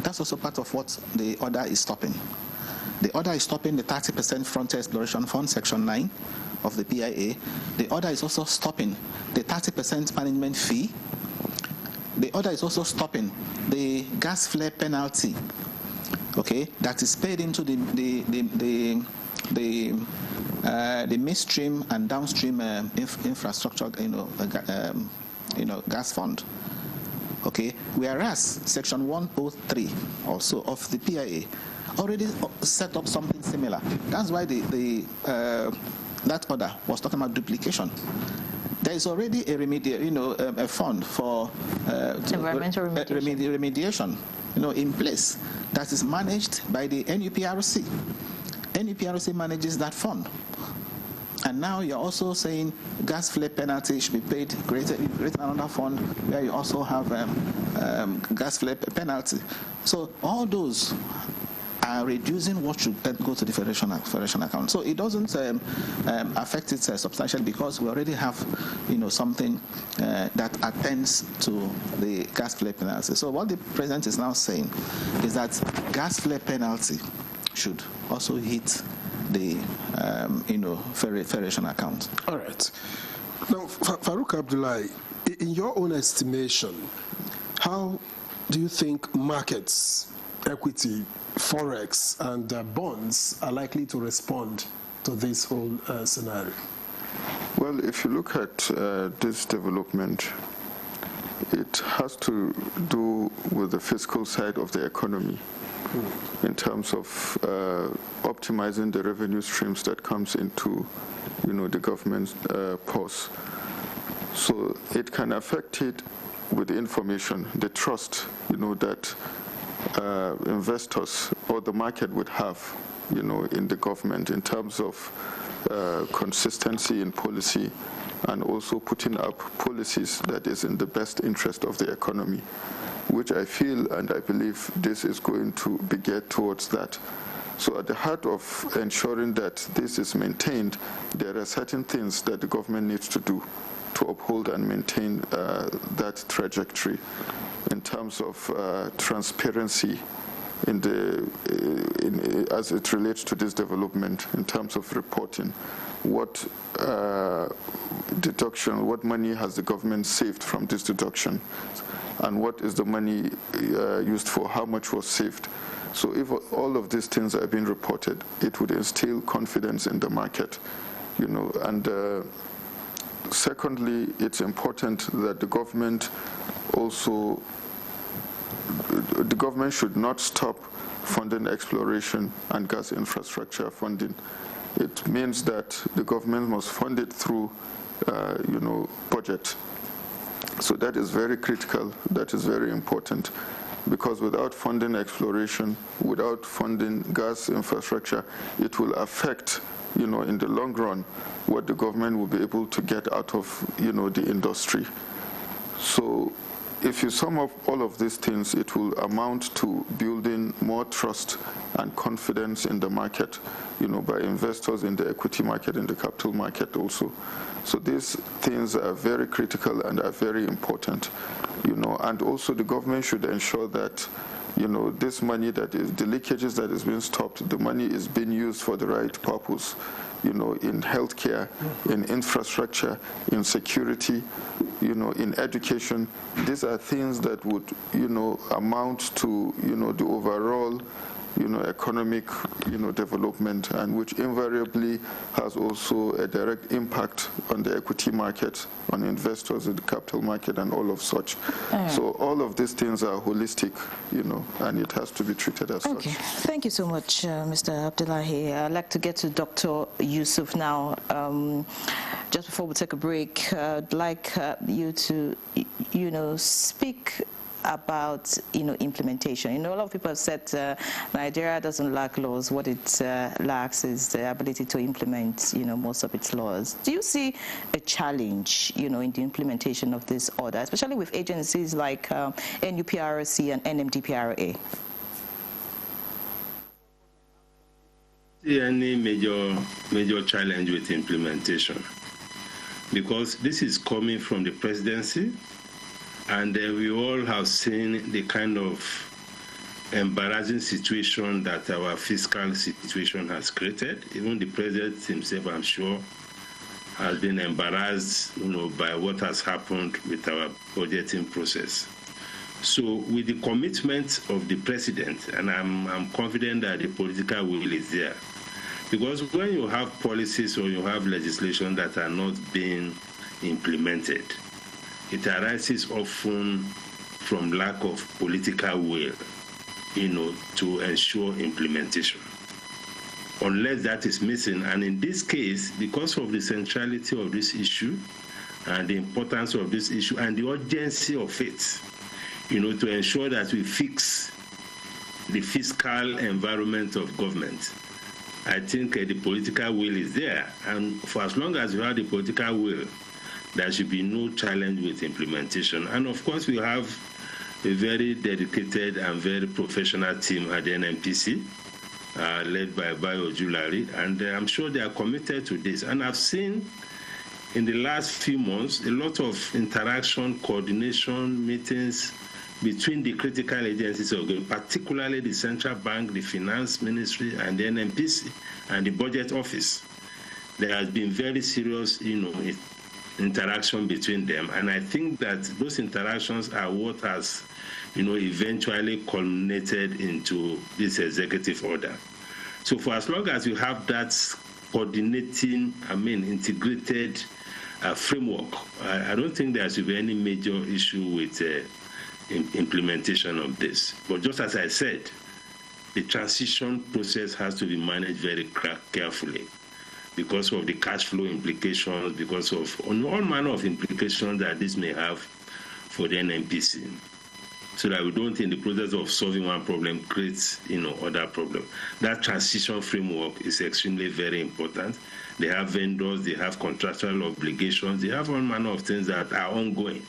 that's also part of what the order is stopping. The order is stopping the 30% frontier exploration fund, section 9 of the PIA. The order is also stopping the 30% management fee. The order is also stopping the gas flare penalty, okay, that is paid into the midstream and downstream infrastructure, gas fund. Okay, whereas section 103 also of the PIA already set up something similar. That's why that order was talking about duplication. There is already a a fund for environmental remediation, in place that is managed by the NUPRC. NUPRC manages that fund. And now you're also saying gas flare penalty should be paid, create another fund where you also have gas flare penalty. So all those are reducing what should then go to the federation account. So it doesn't affect it substantially because we already have, something that attends to the gas flare penalty. So what the president is now saying is that gas flare penalty should also hit the, federation account. All right. Now, Farouk Abdullahi, in your own estimation, how do you think markets, equity, forex, and bonds are likely to respond to this whole scenario? Well, if you look at this development, it has to do with the fiscal side of the economy. In terms of optimizing the revenue streams that comes into, the government's purse. So it can affect it with the information, the trust, that investors or the market would have, in the government in terms of consistency in policy and also putting up policies that is in the best interest of the economy, which I feel and I believe this is going to be geared towards that. So at the heart of ensuring that this is maintained, there are certain things that the government needs to do to uphold and maintain that trajectory in terms of transparency as it relates to this development, in terms of reporting. What deduction, what money has the government saved from this deduction? And what is the money used for? How much was saved? So if all of these things are being reported, it would instill confidence in the market, and secondly, it's important that the government should not stop funding exploration and gas infrastructure funding. It means that the government must fund it through, budget. So that is very critical, that is very important, because without funding exploration, without funding gas infrastructure, it will affect in the long run, what the government will be able to get out of, the industry. So if you sum up all of these things, it will amount to building more trust and confidence in the market, by investors in the equity market, in the capital market also. So these things are very critical and are very important, and also the government should ensure that, this money that is, the leakages that is being stopped, the money is being used for the right purpose, in healthcare, in infrastructure, in security, in education. These are things that would, amount to, the overall, economic, development, and which invariably has also a direct impact on the equity market, on investors in the capital market, and all of such. So all of these things are holistic, and it has to be treated as such. Thank you so much, Mr. Abdullahi. I'd like to get to Dr. Yusuf now. Just before we take a break, I'd like you to, speak about implementation. A lot of people have said Nigeria doesn't lack laws. What it lacks is the ability to implement most of its laws. Do you see a challenge in the implementation of this order, especially with agencies like NUPRC and NMDPRA? Any major challenge with implementation, because this is coming from the presidency. And we all have seen the kind of embarrassing situation that our fiscal situation has created. Even the president himself, I'm sure, has been embarrassed, by what has happened with our budgeting process. So with the commitment of the president, and I'm confident that the political will is there, because when you have policies or you have legislation that are not being implemented, it arises often from lack of political will, to ensure implementation. Unless that is missing, and in this case, because of the centrality of this issue and the importance of this issue and the urgency of it, to ensure that we fix the fiscal environment of government, I think the political will is there. And for as long as you have the political will, there should be no challenge with implementation. And of course, we have a very dedicated and very professional team at the NNPC, led by Bayo Julari, and I'm sure they are committed to this. And I've seen in the last few months a lot of interaction, coordination, meetings between the critical agencies, particularly the Central Bank, the Finance Ministry, and the NNPC, and the Budget Office. There has been very serious, interaction between them, and I think that those interactions are what has, eventually culminated into this executive order. So for as long as you have that coordinating, integrated framework, I don't think there should be any major issue with implementation of this. But just as I said, the transition process has to be managed very carefully, because of the cash flow implications, because of all manner of implications that this may have for the NNPC, so that we don't, in the process of solving one problem, create other problems. That transition framework is extremely very important. They have vendors, they have contractual obligations, they have all manner of things that are ongoing.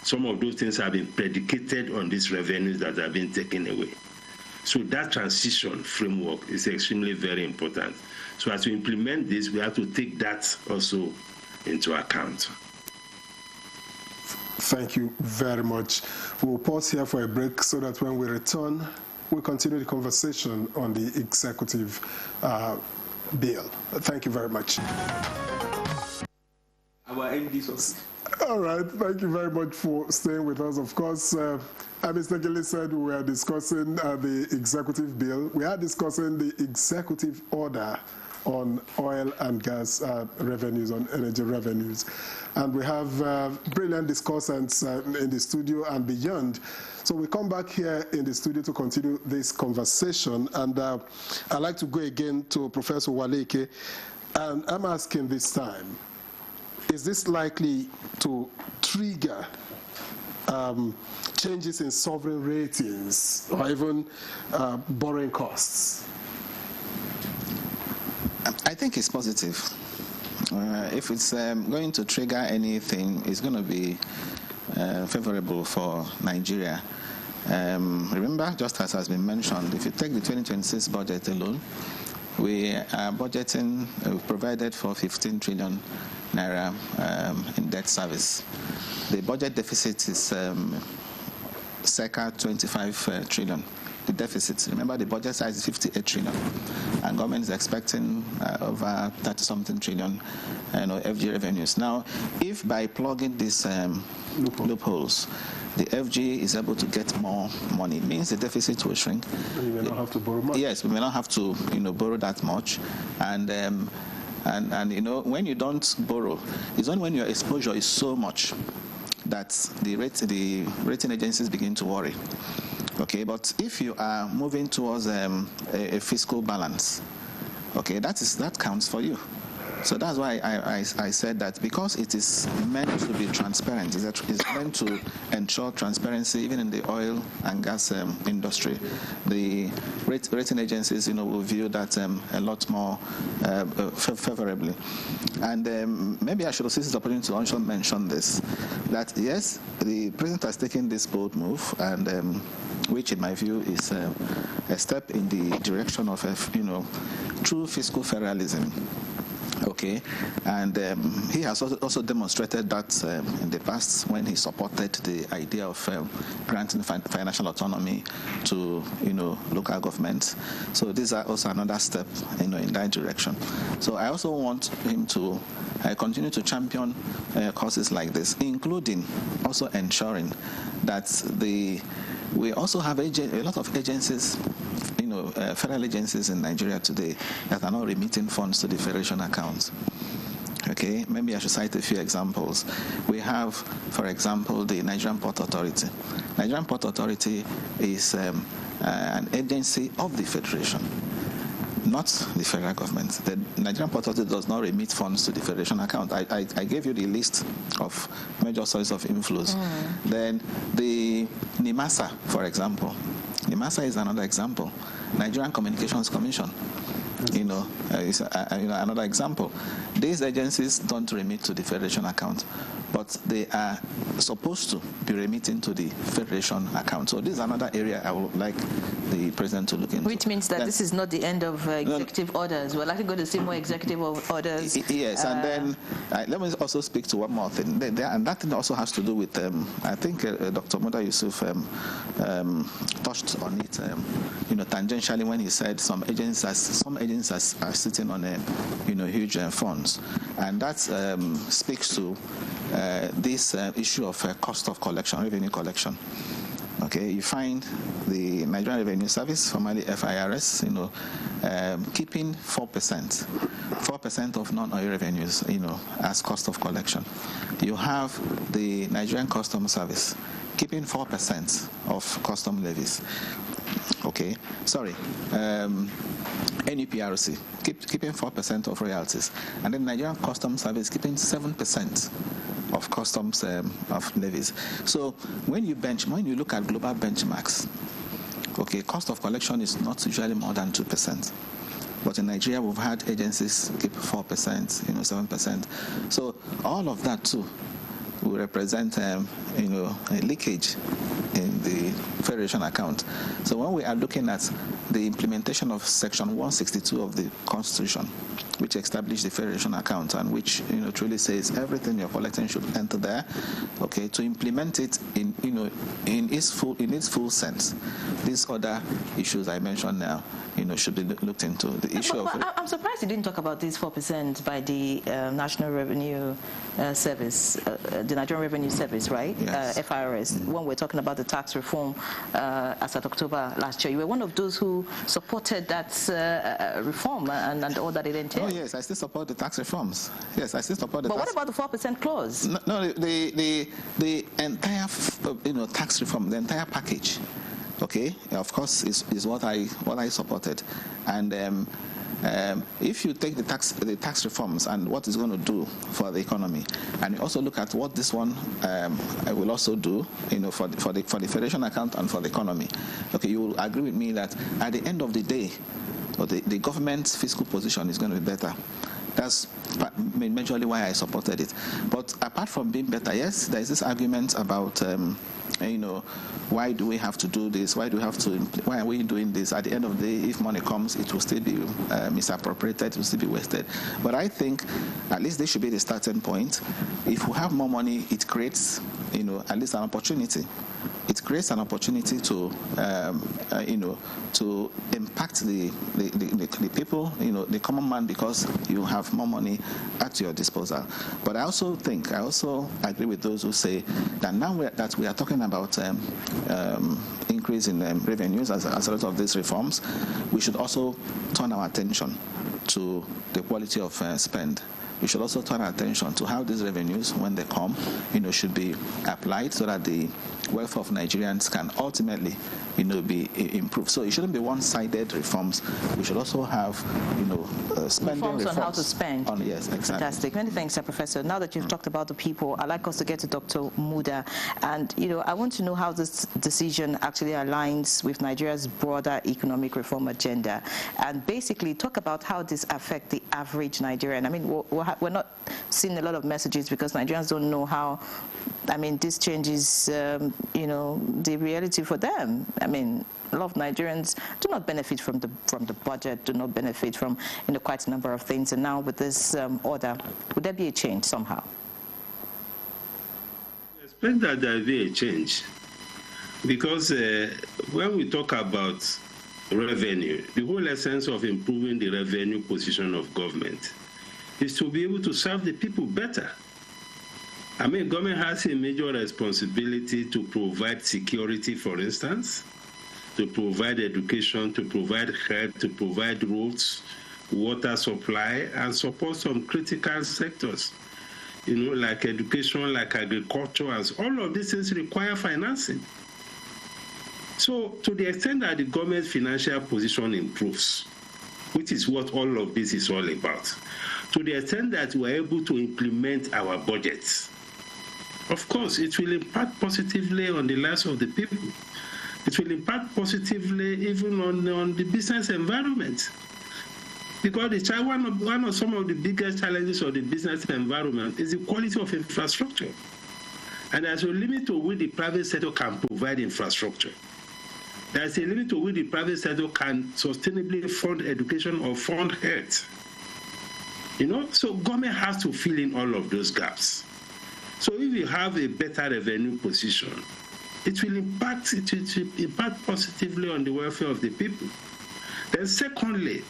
Some of those things have been predicated on these revenues that have been taken away. So that transition framework is extremely very important. So as we implement this, we have to take that also into account. Thank you very much. We'll pause here for a break so that when we return, we'll continue the conversation on the executive bill. Thank you very much. All right, thank you very much for staying with us. Of course, as Mr. Gilly said, we are discussing the executive bill. We are discussing the executive order on oil and gas revenues, on energy revenues. And we have brilliant discussants in the studio and beyond. So we come back here in the studio to continue this conversation. And I'd like to go again to Professor Waleke. And I'm asking this time, is this likely to trigger changes in sovereign ratings or even borrowing costs? I think it's positive. If it's going to trigger anything, it's going to be favorable for Nigeria. Remember, just as has been mentioned, if you take the 2026 budget alone, we are budgeting, we've provided for 15 trillion naira in debt service. The budget deficit is circa 25 trillion. The deficit, remember the budget size is 58 trillion, and government is expecting over 30-something trillion FG revenues. Now, if by plugging these loopholes, the FG is able to get more money, it means the deficit will shrink. And you may not have to borrow much. Yes, we may not have to borrow that much, and when you don't borrow, it's only when your exposure is so much that the rating agencies begin to worry. Okay, but if you are moving towards a fiscal balance, okay, that counts for you. So that's why I said that, because it is meant to be transparent, it's meant to ensure transparency even in the oil and gas industry. The rating agencies, will view that a lot more favorably. And maybe I should also use this opportunity to also mention this, that yes, the president has taken this bold move, and which in my view is a step in the direction of true fiscal federalism. Okay, and he has also demonstrated that in the past when he supported the idea of granting financial autonomy to local governments. So these are also another step in that direction. So I also want him to continue to champion causes like this, including also ensuring that we also have a lot of agencies, federal agencies in Nigeria today that are not remitting funds to the federation accounts. Okay, maybe I should cite a few examples. We have, for example, the Nigerian Port Authority. Nigerian Port Authority is an agency of the federation, not the federal government. The Nigerian Port Authority does not remit funds to the federation account. I gave you the list of major sources of inflows. Then the NIMASA, for example. NIMASA is another example. Nigerian Communications Commission, is another example. These agencies don't remit to the federation account, but they are supposed to be remitting to the federation account. So this is another area I would like the president to look into. Which means that this is not the end of executive orders. We're likely going to see more executive orders. Yes, and then let me also speak to one more thing. And that thing also has to do with, I think Dr. Moda Yusuf touched on it, tangentially when he said some agencies are sitting on huge funds, and that speaks to this issue of cost of collection, revenue collection. Okay, you find the Nigerian Revenue Service, formerly FIRS, keeping 4% of non-oil revenues, as cost of collection. You have the Nigerian Customs Service keeping 4% of custom levies. Okay, sorry, NUPRC keeping 4% of royalties, and then Nigerian Customs Service keeping 7% of customs of levies. So when you look at global benchmarks, okay, cost of collection is not usually more than 2%. But in Nigeria, we've had agencies keep 4%, 7%. So all of that too will represent, a leakage in the federation account. So when we are looking at the implementation of Section 162 of the Constitution, which established the federation account and which truly says everything you're collecting should enter there, okay, to implement it in its full sense. These other issues I mentioned now, should be looked into. The issue of I'm surprised you didn't talk about this 4% by the National Revenue Service, the Nigerian Revenue Service, right? Yes. FIRS. When we're talking about the tax reform as at October last year, you were one of those who supported that reform and all that it entailed. Oh yes, I still support the tax reforms. Yes, I still support the. But what about the 4% clause? No, the entire tax reform, the entire package. Okay, of course, is what I supported, and if you take the tax reforms and what it's going to do for the economy, and you also look at what this one will also do, for the federation account and for the economy, okay, you will agree with me that at the end of the day, or the government's fiscal position is going to be better. That's majorly why I supported it. But apart from being better, yes, there is this argument about, why do we have to do this? Why are we doing this? At the end of the day, if money comes, it will still be misappropriated, it will still be wasted. But I think at least this should be the starting point. If we have more money, it creates, at least an opportunity. It creates an opportunity to, to impact the people, the common man, because you have more money at your disposal. But I also agree with those who say that now that we are talking about increase in revenues as a result of these reforms, we should also turn our attention to the quality of spend. We should also turn our attention to how these revenues, when they come, should be applied so that the welfare of Nigerians can ultimately, be improved. So it shouldn't be one-sided reforms. We should also have, spending reforms on how to spend. Yes, exactly. Fantastic. Many thanks, Professor. Now that you've talked about the people, I'd like us to get to Dr. Muda. And, I want to know how this decision actually aligns with Nigeria's broader economic reform agenda. And basically talk about how this affects the average Nigerian. I mean, we're not seeing a lot of messages because Nigerians don't know how, this changes, the reality for them. A lot of Nigerians do not benefit from the budget, do not benefit from quite a number of things. And now with this order, would there be a change somehow? I expect that there will be a change because when we talk about revenue, the whole essence of improving the revenue position of government is to be able to serve the people better. Government has a major responsibility to provide security, for instance, to provide education, to provide health, to provide roads, water supply, and support some critical sectors, like education, like agriculture, as all of these things require financing. So to the extent that the government's financial position improves, which is what all of this is all about, to the extent that we're able to implement our budgets, of course, it will impact positively on the lives of the people. It will impact positively even on the business environment. Because one of some of the biggest challenges of the business environment is the quality of infrastructure. And there's a limit to which the private sector can provide infrastructure. There's a limit to which the private sector can sustainably fund education or fund health. So government has to fill in all of those gaps. So if you have a better revenue position, it will impact positively on the welfare of the people. Then secondly,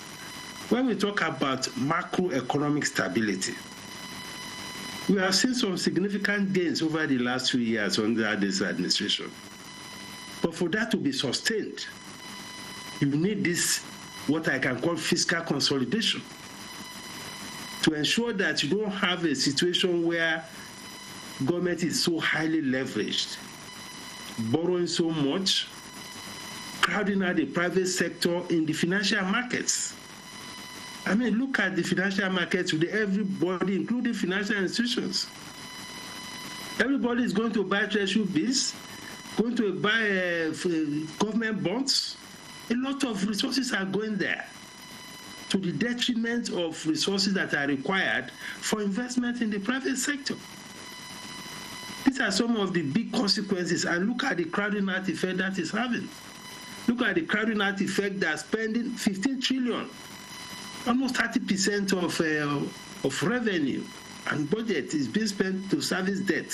when we talk about macroeconomic stability, we have seen some significant gains over the last 2 years under this administration. But for that to be sustained, you need this, what I can call fiscal consolidation, to ensure that you don't have a situation where government is so highly leveraged, borrowing so much, crowding out the private sector in the financial markets. Look at the financial markets with everybody, including financial institutions. Everybody is going to buy treasury bills, going to buy government bonds. A lot of resources are going there to the detriment of resources that are required for investment in the private sector. These are some of the big consequences, and look at the crowding out effect that is having. Look at the crowding out effect that spending 15 trillion, almost 30% of revenue and budget is being spent to service debt.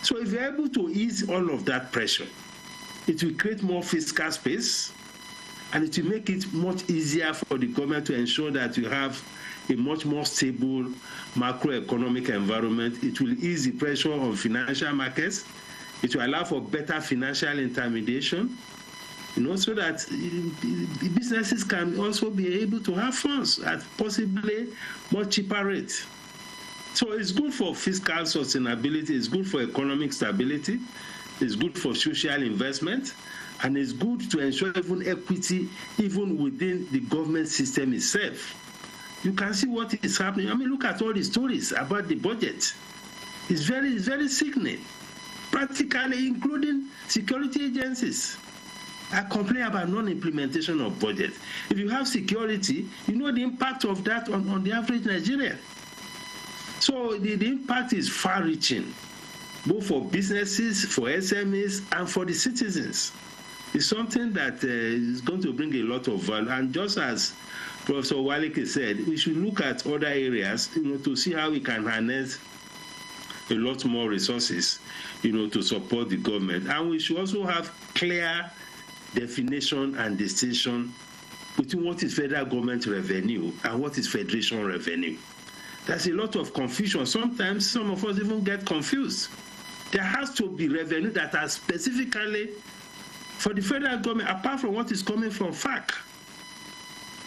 So if you're able to ease all of that pressure, it will create more fiscal space, and it will make it much easier for the government to ensure that you have a much more stable macroeconomic environment. It will ease the pressure on financial markets. It will allow for better financial intermediation, so that the businesses can also be able to have funds at possibly more cheaper rates. So it's good for fiscal sustainability, it's good for economic stability, it's good for social investment, and it's good to ensure even equity even within the government system itself. You can see what is happening. Look at all the stories about the budget. It's very sickening, practically including security agencies. are complaining about non-implementation of budget. If you have security, you know the impact of that on the average Nigerian. So the impact is far-reaching, both for businesses, for SMEs, and for the citizens. It's something that is going to bring a lot of value. And just as Professor Walike said, we should look at other areas, to see how we can harness a lot more resources, to support the government. And we should also have clear definition and distinction between what is federal government revenue and what is federation revenue. There's a lot of confusion. Sometimes some of us even get confused. There has to be revenue that are specifically for the federal government, apart from what is coming from FAC,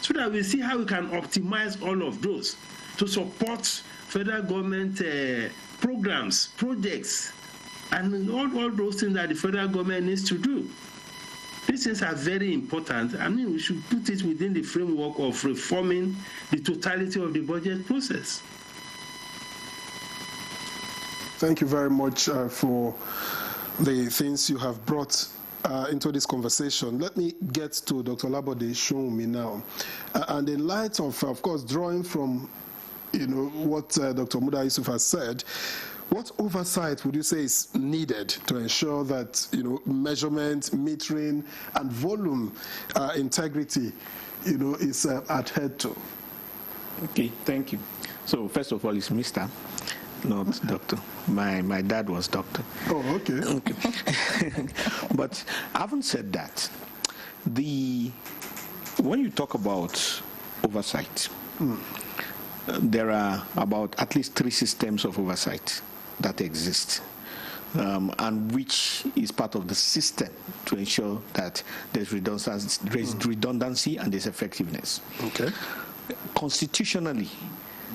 so that we see how we can optimize all of those to support federal government programs, projects, and all those things that the federal government needs to do. These things are very important. I mean, we should put it within the framework of reforming the totality of the budget process. Thank you very much for the things you have brought into this conversation. Let me get to Dr. Labode Shunmi now. And in light of course, drawing from what Dr. Muda Yusuf has said, what oversight would you say is needed to ensure that measurement, metering, and volume integrity is adhered to? Okay, thank you. So first of all, it's Mr., not Doctor. My dad was doctor. Oh, okay. But having said that, when you talk about oversight, there are about at least 3 systems of oversight that exist, and which is part of the system to ensure that there's redundancy and there's effectiveness. Okay. Constitutionally,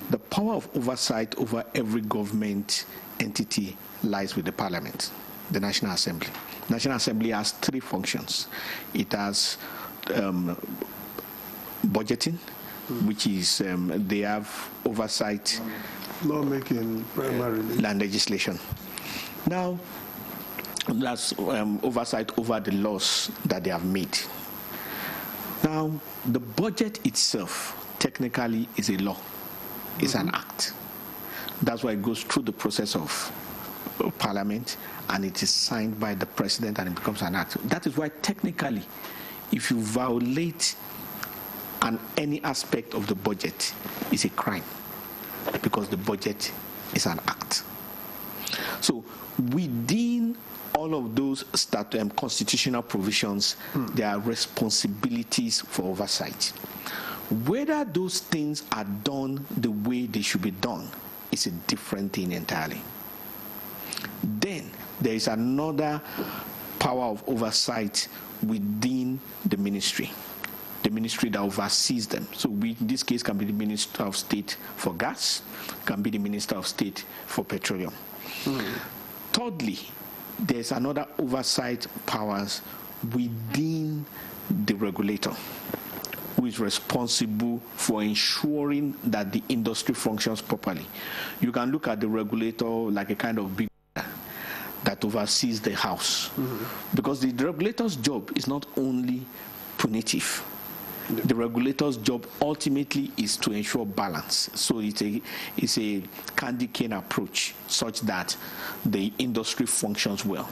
the power of oversight over every government entity lies with the Parliament, the National Assembly. The National Assembly has 3 functions. It has budgeting, which is they have oversight, lawmaking primarily, and legislation. Now, that's oversight over the laws that they have made. Now, the budget itself technically is a law. It's an act. That's why it goes through the process of Parliament, and it is signed by the President, and it becomes an act. That is why technically, if you violate any aspect of the budget, it's a crime, because the budget is an act. So within all of those constitutional provisions, there are responsibilities for oversight. Whether those things are done the way they should be done is a different thing entirely. Then there is another power of oversight within the ministry that oversees them. So in this case can be the Minister of State for Gas, can be the Minister of State for Petroleum. Thirdly, there's another oversight powers within the regulator, who is responsible for ensuring that the industry functions properly. You can look at the regulator like a kind of big that oversees the house, because the regulator's job is not only punitive. The regulator's job ultimately is to ensure balance. So it's a candy cane approach such that the industry functions well.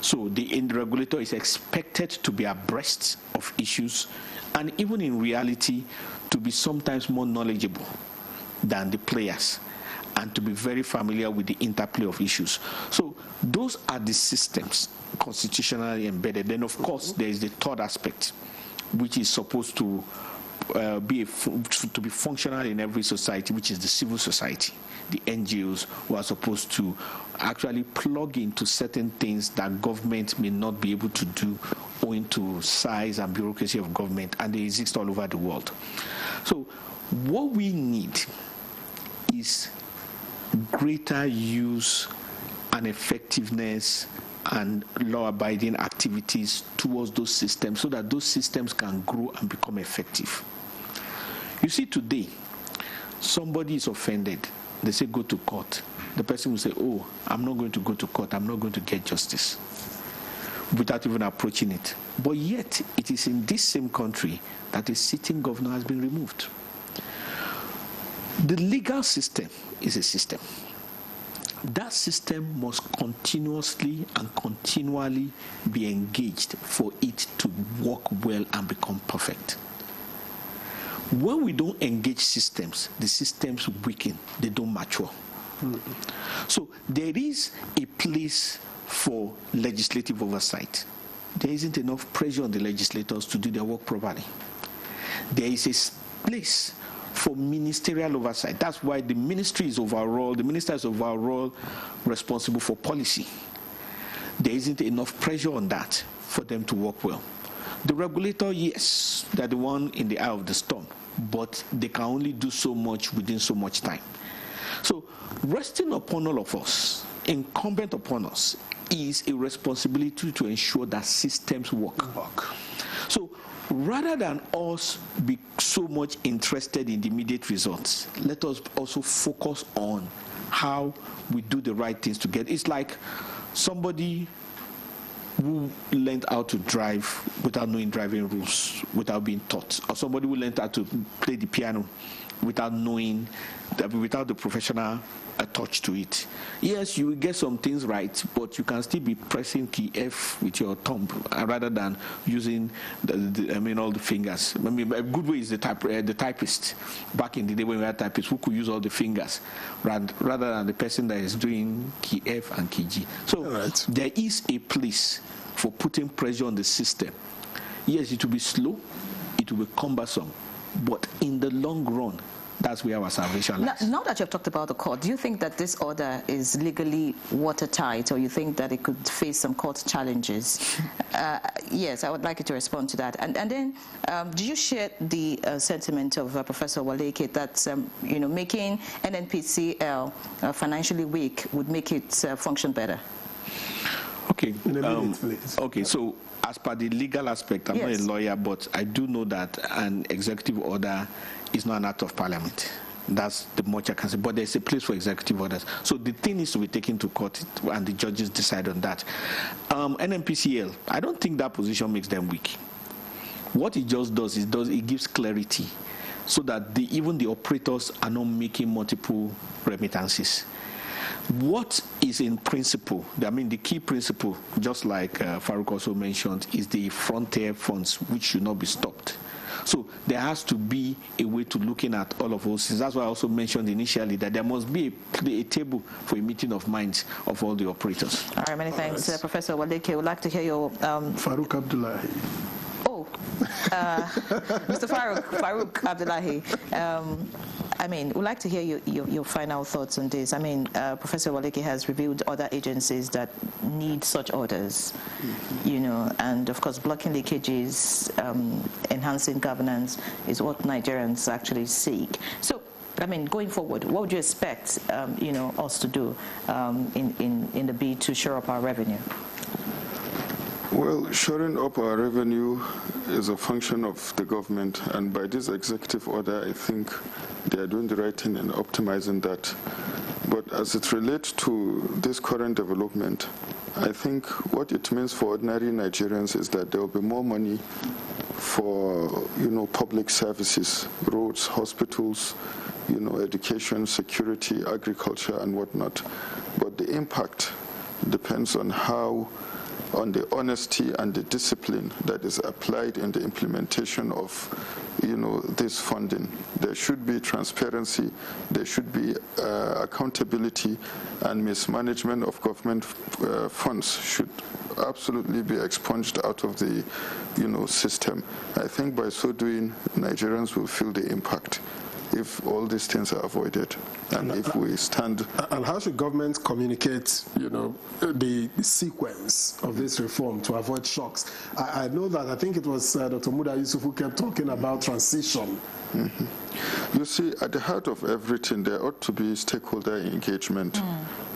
So the regulator is expected to be abreast of issues, and even in reality to be sometimes more knowledgeable than the players, and to be very familiar with the interplay of issues. So those are the systems constitutionally embedded. Then of course there is the third aspect, which is supposed to be functional in every society, which is the civil society, the NGOs, who are supposed to actually plug into certain things that government may not be able to do owing to size and bureaucracy of government, and they exist all over the world. So what we need is greater use and effectiveness and law-abiding activities towards those systems, so that those systems can grow and become effective. You see, today, somebody is offended. They say, go to court. The person will say, oh, I'm not going to go to court. I'm not going to get justice. without even approaching it. But yet, it is in this same country that a sitting governor has been removed. The legal system is a system. That system must continuously and continually be engaged for it to work well and become perfect. When we don't engage systems, the systems weaken, they don't mature. So there is a place for legislative oversight. There isn't enough pressure on the legislators to do their work properly. There is a place for ministerial oversight. That's why the ministry is overall, the minister is overall responsible for policy. There isn't enough pressure on that for them to work well. The regulator, yes, they're the one in the eye of the storm, but they can only do so much within so much time. So resting upon all of us, incumbent upon us, is a responsibility to ensure that systems work. So rather than us be so much interested in the immediate results, let us also focus on how we do the right things to get. It's like somebody who learned how to drive without knowing driving rules, without being taught, or somebody who learned how to play the piano without knowing, without the professional touch to it. Yes, you will get some things right, but you can still be pressing key F with your thumb rather than using all the fingers. I mean, a good way is the typist. Back in the day when we had typists who could use all the fingers rather than the person that is doing key F and key G. So there is a place for putting pressure on the system. Yes, it will be slow, it will be cumbersome, but in the long run, that's where our salvation lies. Now that you've talked about the court, do you think that this order is legally watertight, or you think that it could face some court challenges? Yes, I would like you to respond to that. And then, do you share the sentiment of Professor Waleke that making NNPCL financially weak would make it function better? Okay. Okay. So, as per the legal aspect, I'm not a lawyer, but I do know that an executive order is not an act of parliament. That's the much I can say. But there's a place for executive orders. So the thing is to be taken to court, and the judges decide on that. NNPCL, I don't think that position makes them weak. What it just does is it gives clarity, so that even the operators are not making multiple remittances. What is in principle, I mean the key principle, just like Farouk also mentioned, is the frontier funds, which should not be stopped. So there has to be a way to looking at all of those things. That's why I also mentioned initially that there must be a table for a meeting of minds of all the operators. All right, many thanks. Professor Waleke, I would like to hear your... Farouk Abdullahi. Oh, Mr. Farouk Abdullahi. I mean, we'd like to hear your final thoughts on this. I mean, Professor Waleke has reviewed other agencies that need such orders, and of course, blocking leakages, enhancing governance is what Nigerians actually seek. So, I mean, going forward, what would you expect, us to do in the bid to shore up our revenue? Well, shoring up our revenue is a function of the government, and by this executive order, I think they are doing the right thing in optimizing that. But as it relates to this current development, I think what it means for ordinary Nigerians is that there will be more money for, public services, roads, hospitals, education, security, agriculture, and whatnot. But the impact depends on the honesty and the discipline that is applied in the implementation of, this funding. There should be transparency, there should be accountability, and mismanagement of government funds should absolutely be expunged out of the, system. I think by so doing, Nigerians will feel the impact if all these things are avoided, and if we stand. And how should government communicate, the sequence of this reform to avoid shocks? I know that, I think it was Dr. Muda Yusuf who kept talking about transition. You see, at the heart of everything, there ought to be stakeholder engagement.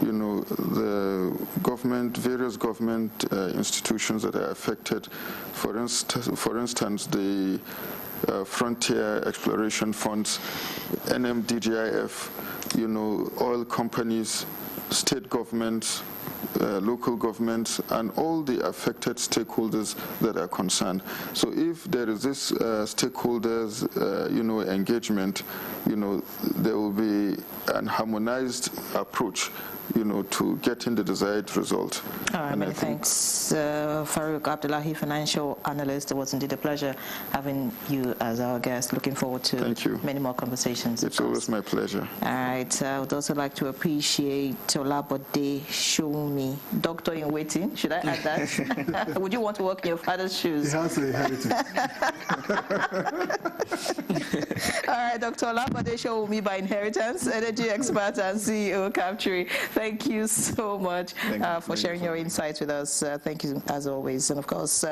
The government, various government institutions that are affected, for instance, the Frontier Exploration Funds, NMDGIF, oil companies, state governments, local governments, and all the affected stakeholders that are concerned. So if there is this stakeholders, engagement, there will be an harmonized approach, to getting the desired result. All right, many thanks. Farouk Abdullahi, financial analyst. It was indeed a pleasure having you as our guest. Looking forward to many more conversations. It's always my pleasure. All right. I would also like to appreciate Olabode Shoumi, doctor in waiting. Should I add that? Would you want to work in your father's shoes? He has an inheritance. All right, Dr. Olabode Shoumi by inheritance, energy expert and CEO Capture. Thank you so much for sharing your insights with us. Thank you, as always. And, of course,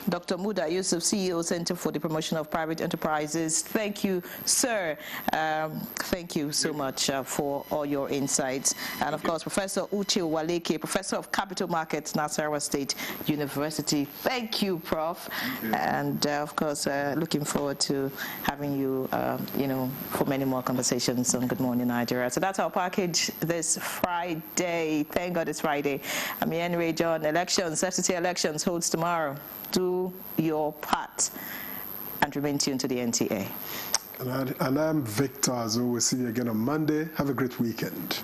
Dr. Muda Yusuf, CEO, Center for the Promotion of Private Enterprises. Thank you, sir. Thank you so much for all your insights. And, of course, Professor Uche Waleke, Professor of Capital Markets, Nasarawa State University. Thank you, Prof. Thank you. And, of course, looking forward to having you, for many more conversations on Good Morning Nigeria. So that's our package this Friday. Thank God it's Friday. I'm Henry John. Elections, FCT elections holds tomorrow. Do your part and remain tuned to the NTA. And I'm Victor. As always, see you again on Monday. Have a great weekend.